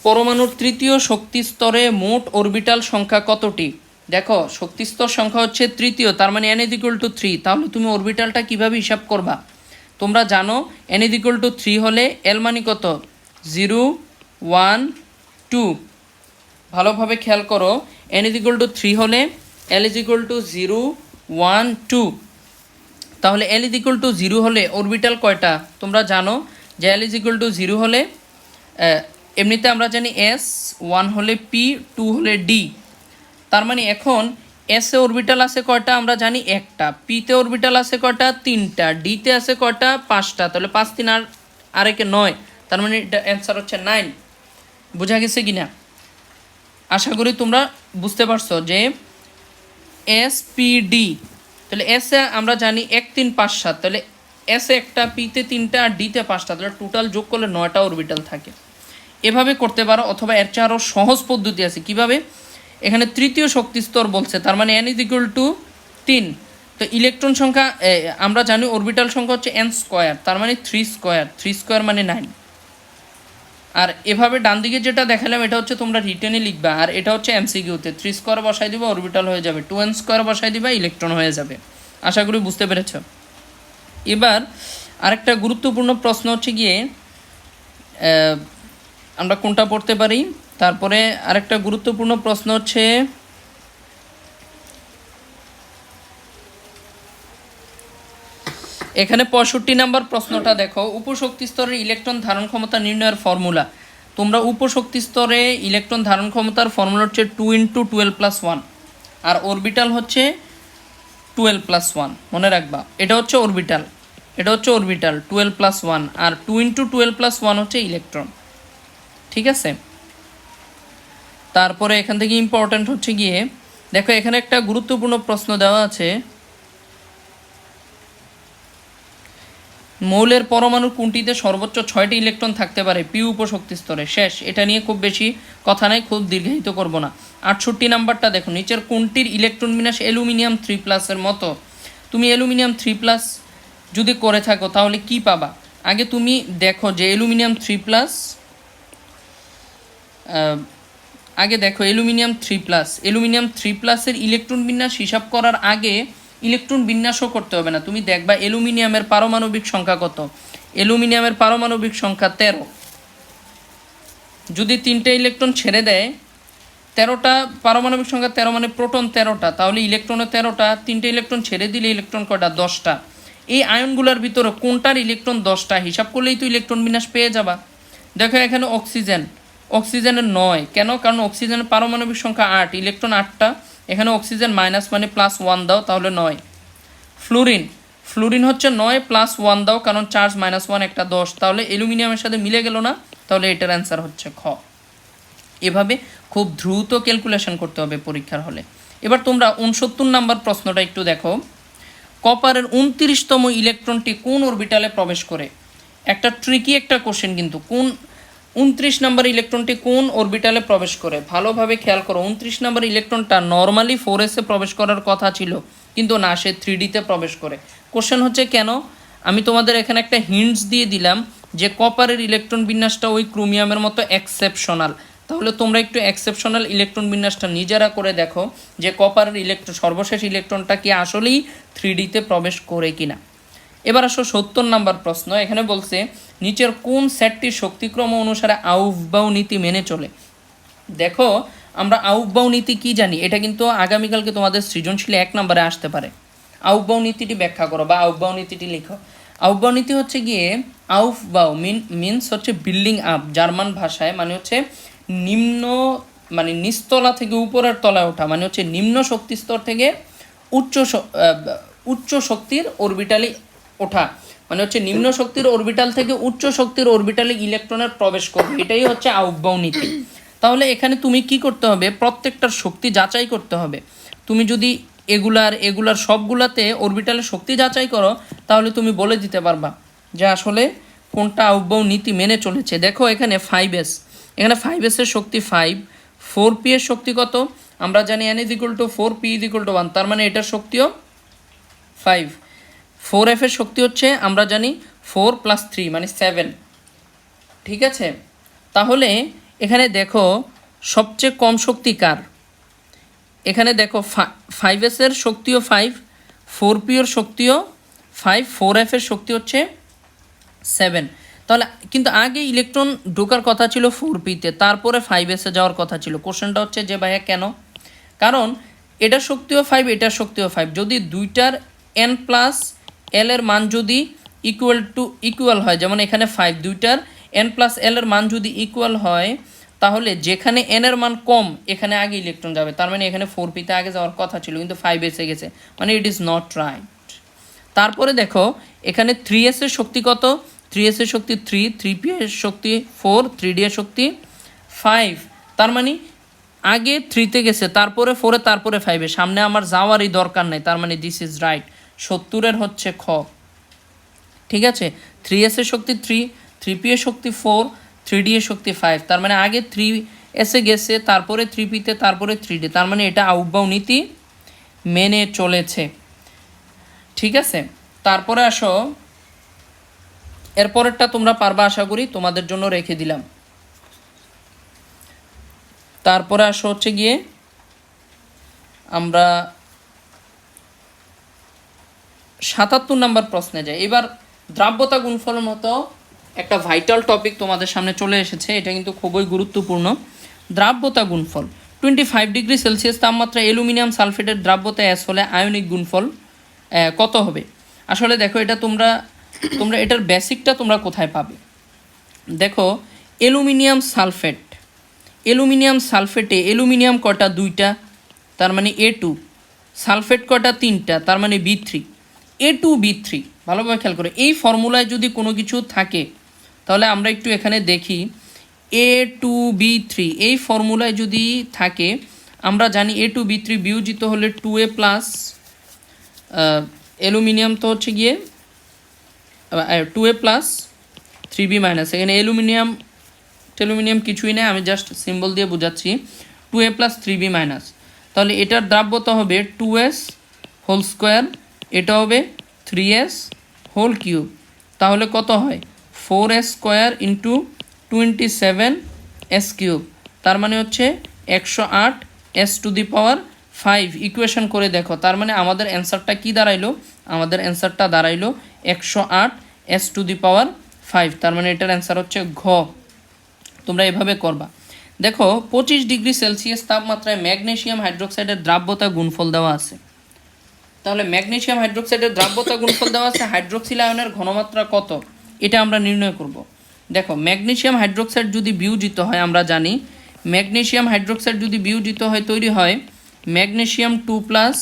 পরমাণুর তৃতীয় শক্তি স্তরে মোট অরবিটাল সংখ্যা কতটি? দেখো শক্তি স্তর সংখ্যা হচ্ছে তৃতীয়, তার মানে n = 3। তাহলে তুমি অরবিটালটা কিভাবে হিসাব করবা? তোমরা জানো n = 3 হলে l মানে কত? 0 1 2। ভালোভাবে খেয়াল করো, n = 3 হলে l = 0 1 2। তাহলে l = 0 হলে অরবিটাল কয়টা? তোমরা জানো যে l = 0 হলে এমনিতে আমরা জানি s, 1 হলে p, 2 হলে d। তার মানে এখন s এ অরবিটাল আছে কয়টা? আমরা জানি একটা। p তে অরবিটাল আছে কয়টা? 3টা। d তে আছে কয়টা? 5টা। তাহলে 5 3 আর 1 9, তার মানে এটা অ্যান্সার হচ্ছে 9। বোঝা গেছে কিনা? আশা করি তোমরা বুঝতে পারছো যে SPD। তাহলে s এ আমরা জানি 1 3 5 7, তাহলে s এ একটা, p তে 3টা আর d তে 5টা, তাহলে টোটাল যোগ করলে 9টা অরবিটাল থাকে। এভাবে করতে পারো, অথবা এর চেয়ে আরও সহজ পদ্ধতি আছে। কিভাবে? এখানে তৃতীয় শক্তি স্তর বলছে, তার মানে n = 3। তো ইলেকট্রন সংখ্যা আমরা জানি অরবিটাল সংখ্যা হচ্ছে n², তার মানে 3² মানে 9। আর এভাবে ডান দিকে যেটা দেখালাম এটা হচ্ছে তোমরা রিটেনে লিখবা, আর এটা হচ্ছে MCQতে 3² বসাই দিবা, অরবিটাল হয়ে যাবে। 2n² বসাই দিবা, ইলেকট্রন হয়ে যাবে। আশা করি বুঝতে পেরেছ। এবার আরেকটা গুরুত্বপূর্ণ প্রশ্ন হচ্ছে গিয়ে আমরা কোনটা পড়তে পারি? তারপরে আরেকটা গুরুত্বপূর্ণ প্রশ্ন হচ্ছে এখানে 65 নম্বর প্রশ্নটা দেখো, উপশক্তি স্তরের ইলেকট্রন ধারণ ক্ষমতা নির্ণয়ের ফর্মুলা। তোমরা উপশক্তি স্তরে ইলেকট্রন ধারণ ক্ষমতার ফর্মুলা হচ্ছে 2 × 12+1, আর অরবিটাল হচ্ছে 12+1। মনে রাখবা, এটা হচ্ছে অরবিটাল 12+1, আর 2 × 12+1 হচ্ছে ইলেকট্রন, ঠিক আছে? তারপরে এখান থেকে ইম্পর্ট্যান্ট হচ্ছে গিয়ে দেখো, এখানে একটা গুরুত্বপূর্ণ প্রশ্ন দেওয়া আছে, মৌলের পরমাণুর কোনটিতে সর্বোচ্চ 6টি ইলেকট্রন থাকতে পারে পি উপশক্তি স্তরে? শেষ, এটা নিয়ে খুব বেশি কথা নাই, খুব দীর্ঘায়িত করব না। 68 নাম্বারটা দেখো, নিচের কোনটির ইলেকট্রন বিন্যাস অ্যালুমিনিয়াম 3+ মতো? তুমি অ্যালুমিনিয়াম 3+ যদি করে থাকো তাহলে কি পাবা? আগে তুমি দেখো যে অ্যালুমিনিয়াম 3+, আগে দেখো অ্যালুমিনিয়াম 3+ এর ইলেকট্রন বিন্যাস হিসাব করার আগে ইলেকট্রন বিন্যাসও করতে হবে না। তুমি দেখবা অ্যালুমিনিয়ামের পারমাণবিক সংখ্যা কত? অ্যালুমিনিয়ামের পারমাণবিক সংখ্যা 13। যদি 3টে ইলেকট্রন ছেড়ে দেয়, 13টা পারমাণবিক সংখ্যা 13 মানে প্রোটন 13টা, তাহলে ইলেকট্রনও 13টা। 3টে ইলেকট্রন ছেড়ে দিলে ইলেকট্রন কয়টা? 10টা। এই আয়নগুলোর ভিতরে কোনটার ইলেকট্রন 10টা? হিসাব করলেই তো ইলেকট্রন বিন্যাস পেয়ে যাবা। দেখো এখানে অক্সিজেনের 9, কেন? কারণ অক্সিজেনের পারমাণবিক সংখ্যা 8, ইলেকট্রন 8টা। এখানে অক্সিজেন মাইনাস মানে +1 দাও, তাহলে 9। ফ্লুরিন হচ্ছে 9 + 1 দাও, কারণ চার্জ -1 একটা 10, তাহলে অ্যালুমিনিয়ামের সাথে মিলে গেল না, তাহলে এটার অ্যান্সার হচ্ছে খ। এভাবে খুব দ্রুত ক্যালকুলেশন করতে হবে পরীক্ষার হলে। এবার তোমরা 69 নাম্বার প্রশ্নটা একটু দেখো। কপারের 29তম ইলেকট্রনটি কোন অরবিটালে প্রবেশ করে? একটা ট্রিকি একটা কোশ্চেন, কিন্তু কোন 29 নাম্বার ইলেকট্রনটি কোন অরবিটালে প্রবেশ করে? ভালোভাবে খেয়াল করো। 29 নাম্বার ইলেকট্রনটা নর্মালি 4s-এ প্রবেশ করার কথা ছিল, কিন্তু না, সে 3d-তে প্রবেশ করে। কোশ্চেন হচ্ছে কেন? আমি তোমাদের এখানে একটা হিন্টস দিয়ে দিলাম যে কপারের ইলেকট্রন বিন্যাসটা ওই ক্রোমিয়ামের মতো এক্সেপশনাল। তাহলে তোমরা একটু এক্সেপশনাল ইলেকট্রন বিন্যাসটা নিজেরা করে দেখো যে কপারের সর্বশেষ ইলেকট্রনটা কি আসলেই 3d-তে প্রবেশ করে কিনা। এবার আসো 70 নাম্বার প্রশ্ন। এখানে বলছে নিচের কোন সেটটির শক্তিক্রম অনুসারে আউফবাউ নীতি মেনে চলে? দেখো, আমরা আউফবাউ নীতি কি জানি, এটা কিন্তু আগামীকালকে তোমাদের সৃজনশীলে 1 নম্বরে আসতে পারে। আউফবাউ নীতিটি ব্যাখ্যা করো বা আউফবাউ নীতিটি লিখো। আউফবাউ নীতি হচ্ছে গিয়ে, আউফবাউ মিনস হচ্ছে বিল্ডিং আপ, জার্মান ভাষায়, মানে হচ্ছে নিম্ন, মানে নিচতলা থেকে উপরের তলায় ওঠা, মানে হচ্ছে নিম্ন শক্তি স্তর থেকে উচ্চ শক্তির অরবিটালে ওঠা, মানে হচ্ছে নিম্ন শক্তির অরবিটাল থেকে উচ্চ শক্তির অরবিটালে ইলেকট্রনের প্রবেশ করবে, এটাই হচ্ছে আউফবাউ নীতি। তাহলে এখানে তুমি কি করতে হবে? প্রত্যেকটার শক্তি যাচাই করতে হবে। তুমি যদি এগুলার সবগুলাতে অরবিটালের শক্তি যাচাই করো, তাহলে তুমি বলে দিতে পারবা যে আসলে কোনটা আউফবাউ নীতি মেনে চলেছে। দেখো এখানে 5s, এখানে 5s-এর শক্তি 5, 4p এর শক্তি কত? আমরা জানি n = 4, p = 1, তার মানে এটার শক্তিও 5। 4f এর শক্তি হচ্ছে আমরা জানি 4 + 3 মানে 7, ঠিক আছে? তাহলে এখানে দেখো সবচেয়ে কম শক্তি কার? এখানে দেখো 5s এর শক্তিও 5, 4p এর শক্তিও 5, 4f এর শক্তি হচ্ছে 7। তাহলে কিন্তু আগে ইলেকট্রন ঢোকার কথা ছিল 4p-তে, তারপরে 5s-এ যাওয়ার কথা ছিল। কোশ্চেনটা হচ্ছে যে ভাইয়া কেন? কারণ এটার শক্তিও 5, এটার শক্তিও 5, যদি দুইটার n + l এর মান যদি ইকুয়াল হয়, যেমন এখানে 5, দুইটার n + l এর মান যদি ইকুয়াল হয়, তাহলে যেখানে n এর মান কম এখানে আগে ইলেকট্রন যাবে, তার মানে এখানে 4p-তে আগে যাওয়ার কথা ছিল, কিন্তু 5s-এ গেছে, মানে ইট ইজ নট রাইট। তারপরে দেখো এখানে 3s এর শক্তি কত? 3s এর শক্তি 3, 3p এর শক্তি 4, 3d এর শক্তি 5, তার মানে আগে 3-তে গেছে, তারপরে 4-এ, তারপরে 5-এ, সামনে আমার যাওয়ারই দরকার নাই, তার মানে দিস ইজ রাইট। 70-এর হচ্ছে খ, ঠিক আছে? 3s এর শক্তি 3, 3p এর শক্তি 4, 3d এর শক্তি 5, তার মানে আগে 3s-এ গেছে, তারপরে 3p-তে, তারপরে 3d, তার মানে এটা আউফবাউ নীতি মেনে চলেছে, ঠিক আছে? তারপরে আসো, এরপরেরটা তোমরা পারবা আশা করি, তোমাদের জন্য রেখে দিলাম। তারপরে আসো হচ্ছে গিয়ে আমরা 77 নাম্বার প্রশ্নে যাই। এবার দ্রাব্যতা গুণফলের মতো একটা ভাইটাল টপিক তোমাদের সামনে চলে এসেছে, এটা কিন্তু খুবই গুরুত্বপূর্ণ। দ্রাব্যতা গুণফল 25 ডিগ্রি সেলসিয়াস তাপমাত্রা অ্যালুমিনিয়াম সালফেটের দ্রাব্যতা S হলে আয়নিক গুণফল কত হবে? আসলে দেখো এটা তোমরা এটার বেসিকটা তোমরা কোথায় পাবে? দেখো অ্যালুমিনিয়াম সালফেটে অ্যালুমিনিয়াম কটা? 2টা, তার মানে A2, সালফেট কটা? 3টা, তার মানে B3, A2B3। ভালোভাবে খেয়াল করো, এই ফর্মুলায় যদি কোনো কিছু থাকে তাহলে আমরা একটু এখানে দেখি, A2B3 এই ফর্মুলায় যদি থাকে, আমরা জানি A2B3 বিয়োজিত হলে 2A+, অ্যালুমিনিয়াম তো হচ্ছে গিয়ে 2A+, 3B-, এখানে অ্যালুমিনিয়াম কিছুই নেই, আমি জাস্ট সিম্বল দিয়ে বোঝাচ্ছি, 2A+, 3B-, তাহলে এটার দ্রাব্যতা হবে 2s², এটা হবে 3s³, তাহলে কত হয়? 4s² × 27s³, তার মানে হচ্ছে 108s⁵ ইকুয়েশন করে দেখো, তার মানে আমাদের অ্যান্সারটা কি দাঁড়াইলো? আমাদের অ্যান্সারটা দাঁড়াইলো 108s⁵, তার মানে এটার অ্যান্সার হচ্ছে ঘ। তোমরা এভাবে করবা। দেখো 25 ডিগ্রি সেলসিয়াস তাপমাত্রায় ম্যাগনেসিয়াম হাইড্রোক্সাইডের দ্রাব্যতা গুণফল দেওয়া আছে। তাহলে ম্যাগনেসিয়াম হাইড্রোক্সাইডের দ্রাব্যতা গুণফল দেওয়া আছে, হাইড্রোক্সিল আয়নের ঘনমাত্রা কত এটা আমরা নির্ণয় করব। দেখো ম্যাগনেসিয়াম হাইড্রোক্সাইড যদি বিয়োজিত হয়, আমরা জানি ম্যাগনেসিয়াম হাইড্রোক্সাইড যদি বিয়োজিত হয় তৈরি হয় ম্যাগনেসিয়াম 2+,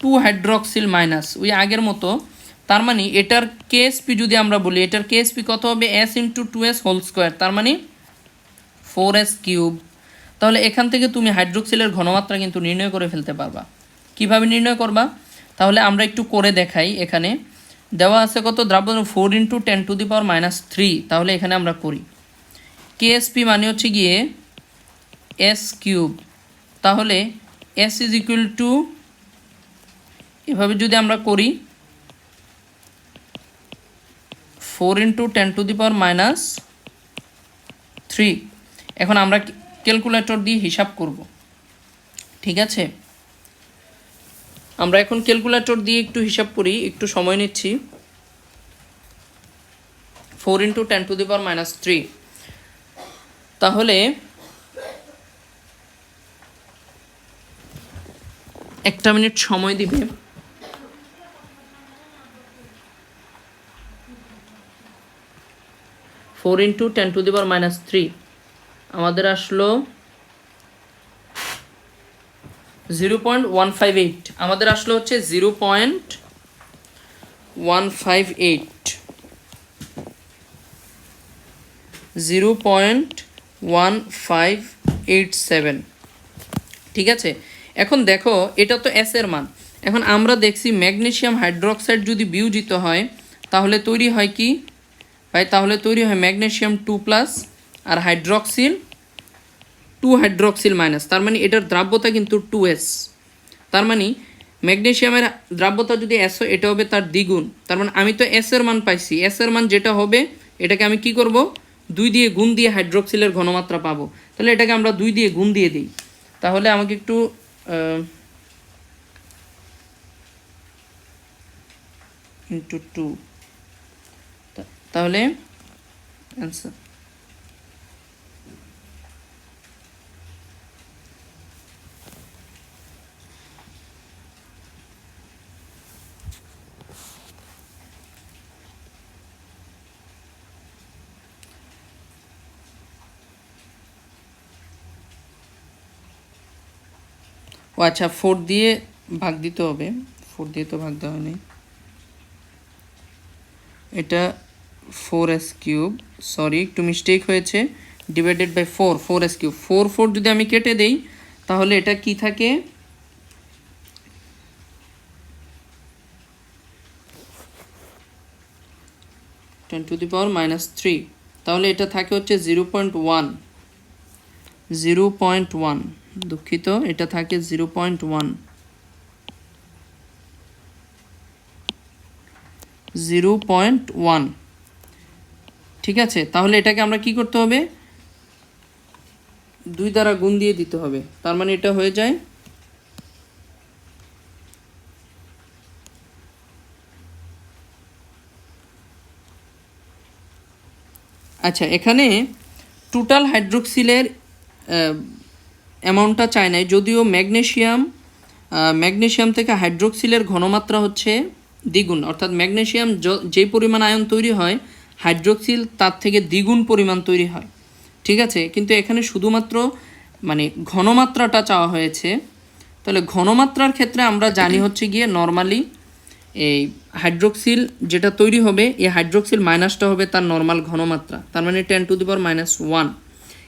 টু হাইড্রক্সিল মাইনাস ওই আগের মতো। তার মানে এটার কেএসপি যদি আমরা বলি, এটার কেএসপি কত হবে? S into two s whole square, তার মানে 4s কিউব। তাহলে এখান থেকে তুমি হাইড্রোক্সিলের ঘনমাত্রা কিন্তু নির্ণয় করে ফেলতে পারবা। কিভাবে নির্ণয় করবা? তাহলে আমরা একটু করে দেখাই। এখানে দেওয়া আছে কত? দ্রাব্য 4 ইন্টু 10⁻³ তাহলে এখানে আমরা করি কেএসপি মানে হচ্ছে গিয়ে এস কিউব। তাহলে এস ইজ ইকুয়াল টু, এভাবে যদি আমরা করি 4 ইন্টু 10⁻³ এখন আমরা ক্যালকুলেটর দিয়ে হিসাব করব, ঠিক আছে? আমরা এখন ক্যালকুলেটর দিয়ে একটু হিসাব করি, একটু সময় নিচ্ছি। 4 ইন্টু 10⁻³ তাহলে একটা মিনিট সময় দিবে। ফোর ইন্টু 10⁻³ আমাদের আসলো 0.158, আমাদের আসলো হচ্ছে 0.157, ঠিক আছে? এখন দেখো এটা তো এস এর মান। এখন আমরা দেখছি ম্যাগনেসিয়াম হাইড্রোক্সাইড যদি বিয়োজিত হয় তাহলে তৈরি হয় কি ভাই? তাহলে তৈরি হয় ম্যাগনেসিয়াম 2+ আর হাইড্রক্সিল 2 হাইড্রক্সিল মাইনাস, তার মানে এটার দ্রাব্যতা কিন্তু 2s। তার মানে ম্যাগনেসিয়ামের দ্রাব্যতা যদি এস হয় এটা হবে তার দ্বিগুণ। তার মানে আমি তো এস এর মান পাইছি, এস এর মান যেটা হবে এটাকে আমি কি করব? 2 দিয়ে গুণ দিয়ে হাইড্রক্সিলের ঘনমাত্রা পাবো। তাহলে এটাকে আমরা 2 দিয়ে গুণ দিয়ে দিই। তাহলে আমাকে একটু ইন্টু 2, তাহলে অ্যান্সার ও আচ্ছা 4 দিয়ে ভাগ দিতে হবে, 4 দিয়ে তো ভাগ দেওয়া হয়নি, এটা 4s³, সরি একটু মিস্টেক হয়েছে, ডিভাইডেড বাই 4s³। 4 যদি আমি কেটে দেই তাহলে এটা কি থাকে? 10⁻³ তাহলে এটা থাকে হচ্ছে 0.1, দুঃখিত, এটা থাকে 0.1, ঠিক আছে? তাহলে এটাকে আমরা কি করতে হবে? 2 দ্বারা গুণ দিয়ে দিতে হবে, তার মানে এটা হয়ে যায় আচ্ছা। এখানে টোটাল হাইড্রোক্সিলের অ্যামাউন্টটা চাই নাই, যদিও ম্যাগনেসিয়াম থেকে হাইড্রোক্সিলের ঘনমাত্রা হচ্ছে দ্বিগুণ, অর্থাৎ ম্যাগনেসিয়াম যেই পরিমাণ আয়ন তৈরি হয় হাইড্রোক্সিল তার থেকে দ্বিগুণ পরিমাণ তৈরি হয়, ঠিক আছে? কিন্তু এখানে শুধুমাত্র মানে ঘনমাত্রাটা চাওয়া হয়েছে। তাহলে ঘনমাত্রার ক্ষেত্রে আমরা জানি হচ্ছে গিয়ে নর্মালি এই হাইড্রোক্সিল যেটা তৈরি হবে এই হাইড্রোক্সিল মাইনাসটা হবে তার নর্মাল ঘনমাত্রা, তার মানে 10⁻⁻1।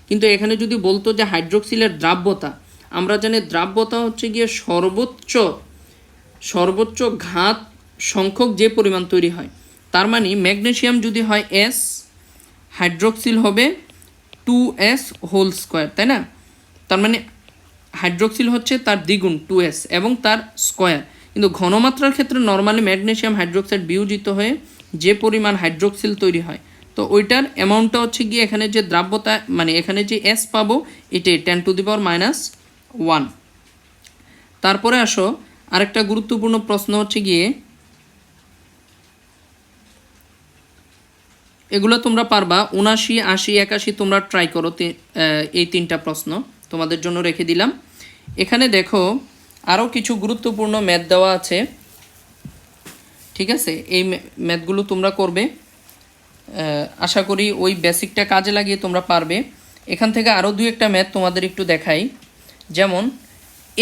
কিন্তু এখানে যদি বলতো যে হাইড্রোক্সিলের দ্রাব্যতা, আমরা জানি দ্রাব্যতা হচ্ছে গিয়ে সর্বোচ্চ ঘাত সংখ্যক যে পরিমাণ তৈরি হয়। তার মানে ম্যাগনেসিয়াম যদি হয় এস, হাইড্রোক্সিল হবে 2s হোল স্কোয়ার, তাই না? তার মানে হাইড্রোক্সিল হচ্ছে তার দ্বিগুণ 2s এবং তার স্কোয়ার। কিন্তু ঘনমাত্রার ক্ষেত্রে নর্মালি ম্যাগনেসিয়াম হাইড্রোক্সাইড বিয়োজিত হয়ে যে পরিমাণ হাইড্রোক্সিল তৈরি হয় তো ওইটার অ্যামাউন্টটা হচ্ছে গিয়ে এখানে যে দ্রাব্যতা মানে এখানে যে এস পাবো এটাই 10⁻⁻1। তারপরে আসো আরেকটা গুরুত্বপূর্ণ প্রশ্ন হচ্ছে গিয়ে, এগুলো তোমরা পারবা 79, 80, 81 তোমরা ট্রাই করো। এই 3টা প্রশ্ন তোমাদের জন্য রেখে দিলাম। এখানে দেখো আরও কিছু গুরুত্বপূর্ণ ম্যাথ দেওয়া আছে, ঠিক আছে? এই ম্যাথগুলো তোমরা করবে, আশা করি ওই বেসিকটা কাজে লাগিয়ে তোমরা পারবে। এখান থেকে আরও 2-একটা ম্যাথ তোমাদের একটু দেখাই। যেমন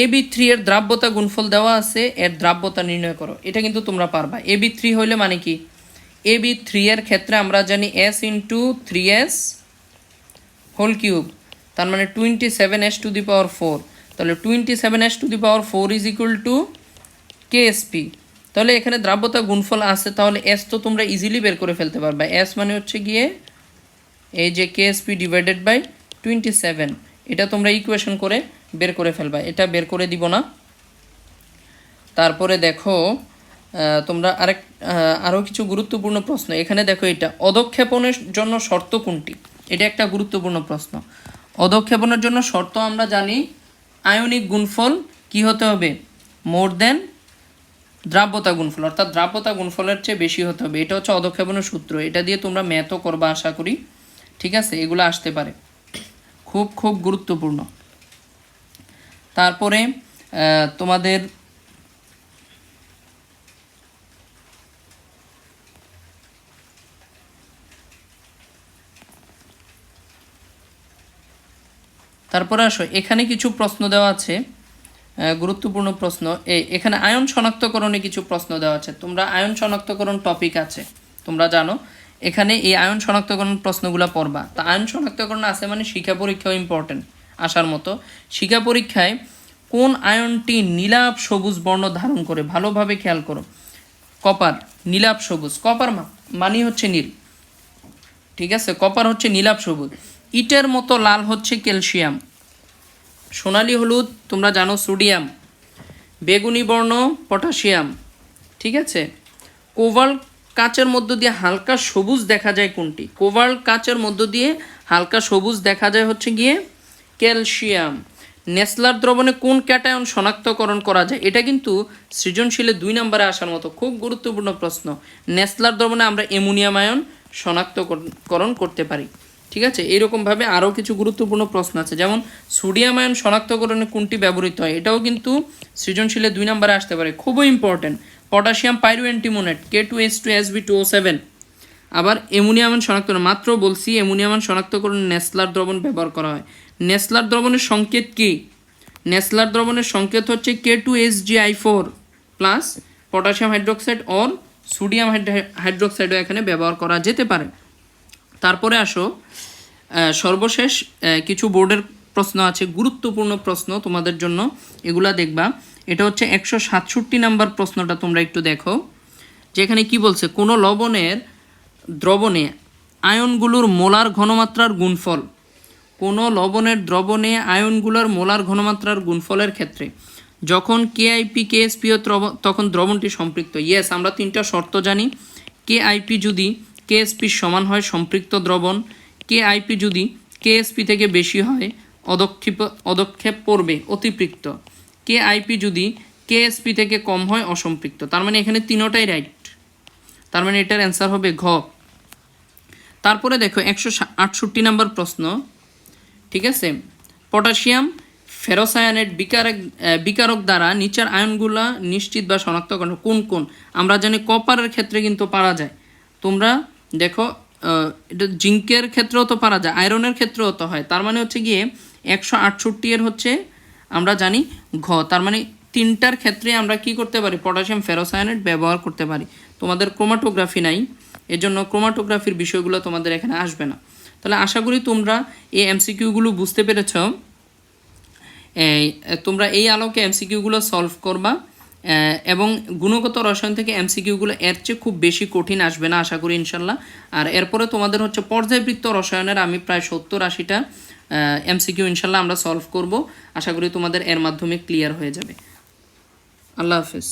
AB3 এর দ্রাব্যতা গুণফল দেওয়া আছে, এর দ্রাব্যতা নির্ণয় করো। এটা কিন্তু তোমরা পারবা। AB3 হইলে মানে কি, AB3 এর ক্ষেত্রে আমরা জানি S into 3S whole cube, তার মানে 27S⁴। তাহলে 27S⁴ is equal to KSP। তাহলে এখানে দ্রাব্যতা গুণফল আছে, তাহলে S তো তোমরা ইজিলি বের করে ফেলতে পারবে। S মানে হচ্ছে গিয়ে এই যে KSP ডিভাইডেড বাই 27, এটা তোমরা ইকুয়েশন করে বের করে ফেলবা, এটা বের করে দিব না। তারপরে দেখো তোমরা আরও কিছু গুরুত্বপূর্ণ প্রশ্ন এখানে দেখো। এটা অধক্ষেপণের জন্য শর্ত কোনটি, এটা একটা গুরুত্বপূর্ণ প্রশ্ন। অধক্ষেপণের জন্য শর্ত আমরা জানি আয়নিক গুণফল কি হতে হবে, মোর দেন দ্রাব্যতা গুণফল, অর্থাৎ দ্রাব্যতা গুণফলের চেয়ে বেশি হতে হবে। এটা হচ্ছে অধক্ষেপণের সূত্র, এটা দিয়ে তোমরা ম্যাথও করবা আশা করি, ঠিক আছে, এগুলো আসতে পারে, খুব খুব গুরুত্বপূর্ণ। তারপরে তোমাদের তারপরে আসো, এখানে কিছু প্রশ্ন দেওয়া আছে, গুরুত্বপূর্ণ প্রশ্ন। এখানে আয়ন শনাক্তকরণে কিছু প্রশ্ন দেওয়া আছে। তোমরা আয়ন শনাক্তকরণ টপিক আছে, তোমরা জানো, এখানে এই আয়ন শনাক্তকরণ প্রশ্নগুলো পড়বা। তা আয়ন শনাক্তকরণ আছে মানে শিক্ষা পরীক্ষাও ইম্পর্টেন্ট আসার মতো। শিক্ষা পরীক্ষায় কোন আয়নটি নীলাভ সবুজ বর্ণ ধারণ করে, ভালোভাবে খেয়াল করো। কপার নীলাভ সবুজ, কপার মানে হচ্ছে নীল, ঠিক আছে, কপার হচ্ছে নীলাভ সবুজ। ইটের মতো লাল হচ্ছে ক্যালসিয়াম, সোনালী হলুদ তোমরা জানো সোডিয়াম, বেগুনি বর্ণ পটাশিয়াম, ঠিক আছে। কোভাল্ট কাচের মধ্য দিয়ে হালকা সবুজ দেখা যায় কোনটি, কোভাল্ট কাচের মধ্য দিয়ে হালকা সবুজ দেখা যায় হচ্ছে গিয়ে ক্যালসিয়াম। নেসলার দ্রবণে কোন ক্যাটায়ন শনাক্তকরণ করা যায়, এটা কিন্তু সৃজনশীলে 2 নম্বরে আসার মতো খুব গুরুত্বপূর্ণ প্রশ্ন। নেসলার দ্রবণে আমরা অ্যামোনিয়াম আয়ন শনাক্তকরণ করতে পারি, ঠিক আছে। এইরকমভাবে আরও কিছু গুরুত্বপূর্ণ প্রশ্ন আছে, যেমন সোডিয়াম আয়ন শনাক্তকরণে কোনটি ব্যবহৃত হয়, এটাও কিন্তু সৃজনশীলে 2 নম্বরে আসতে পারে, খুবই ইম্পর্টেন্ট। Potassium পাইরোঅ্যান্টিমোনেট K2H2SB2O7। আবার অ্যামোনিয়াম আয়ন শনাক্তকরণ, মাত্র বলছি অ্যামোনিয়াম আয়ন শনাক্তকরণে নেসলার দ্রবণ ব্যবহার করা হয়। নেসলার দ্রবণের সংকেত কি, নেসলার দ্রবণের সংকেত হচ্ছে K2HgI4 plus potassium hydroxide or sodium হাইড্রোক্সাইডও এখানে ব্যবহার করা যেতে পারে। তারপরে আসো, সর্বশেষ কিছু বোর্ডের প্রশ্ন আছে, গুরুত্বপূর্ণ প্রশ্ন তোমাদের জন্য, এগুলা দেখবা। এটা হচ্ছে 167 নাম্বার প্রশ্নটা, তোমরা একটু দেখো, যেখানে কি বলছে, কোনো লবণের দ্রবণে আয়নগুলোর মোলার ঘনমাত্রার গুণফল, কোনো লবণের দ্রবণে আয়নগুলোর মোলার ঘনমাত্রার গুণফলের ক্ষেত্রে যখন KIP KSP তখন দ্রবণটি সম্পৃক্ত। ইয়েস, আমরা 3টা শর্ত জানি। KIP যদি KSP সমান হয় সম্পৃক্ত দ্রবণ, KIP যদি KSP থেকে বেশি হয় অধক্ষেপ পড়বে অতিপৃক্ত, KIP যদি KSP থেকে কম হয় অসম্পৃক্ত। তার মানে এখানে 3টাই রাইট, তার মানে এটার অ্যান্সার হবে ঘ। তারপরে দেখো 168 নাম্বার প্রশ্ন, ঠিক আছে। পটাশিয়াম ফেরোসায়ানেট বিকারক দ্বারা নিচের আয়নগুলা নিশ্চিত বা শনাক্তকরণ কোন কোন, আমরা জানি কপারের ক্ষেত্রে কিন্তু পারা যায়। তোমরা দেখো এটা জিঙ্কের ক্ষেত্রেও তো পারা যায়, আয়রনের ক্ষেত্রেও তো হয়। তার মানে হচ্ছে গিয়ে 168 এর হচ্ছে আমরা জানি ঘ। তার মানে 3টার ক্ষেত্রে আমরা কি করতে পারি, পটাশিয়াম ফেরোসায়ানেট ব্যবহার করতে পারি। তোমাদের ক্রোমাটোগ্রাফি নাই, এজন্য ক্রোমাটোগ্রাফির বিষয়গুলো তোমাদের এখানে আসবে না। তাহলে আশা করি তোমরা এই MCQগুলো বুঝতে পেরেছ। তোমরা এই আলোকে MCQগুলো সলভ করবা, এবং গুণগত রসায়ন থেকে MCQগুলো এর চেয়ে খুব বেশি কঠিন আসবে না আশা করি ইনশাল্লাহ। আর এরপরে তোমাদের হচ্ছে পর্যায়বৃত্ত রসায়নের আমি প্রায় 70-80টা MCQ ইনশাল্লাহ আমরা সলভ করব। আশা করি তোমাদের এর মাধ্যমে ক্লিয়ার হয়ে যাবে। আল্লাহ হাফেজ।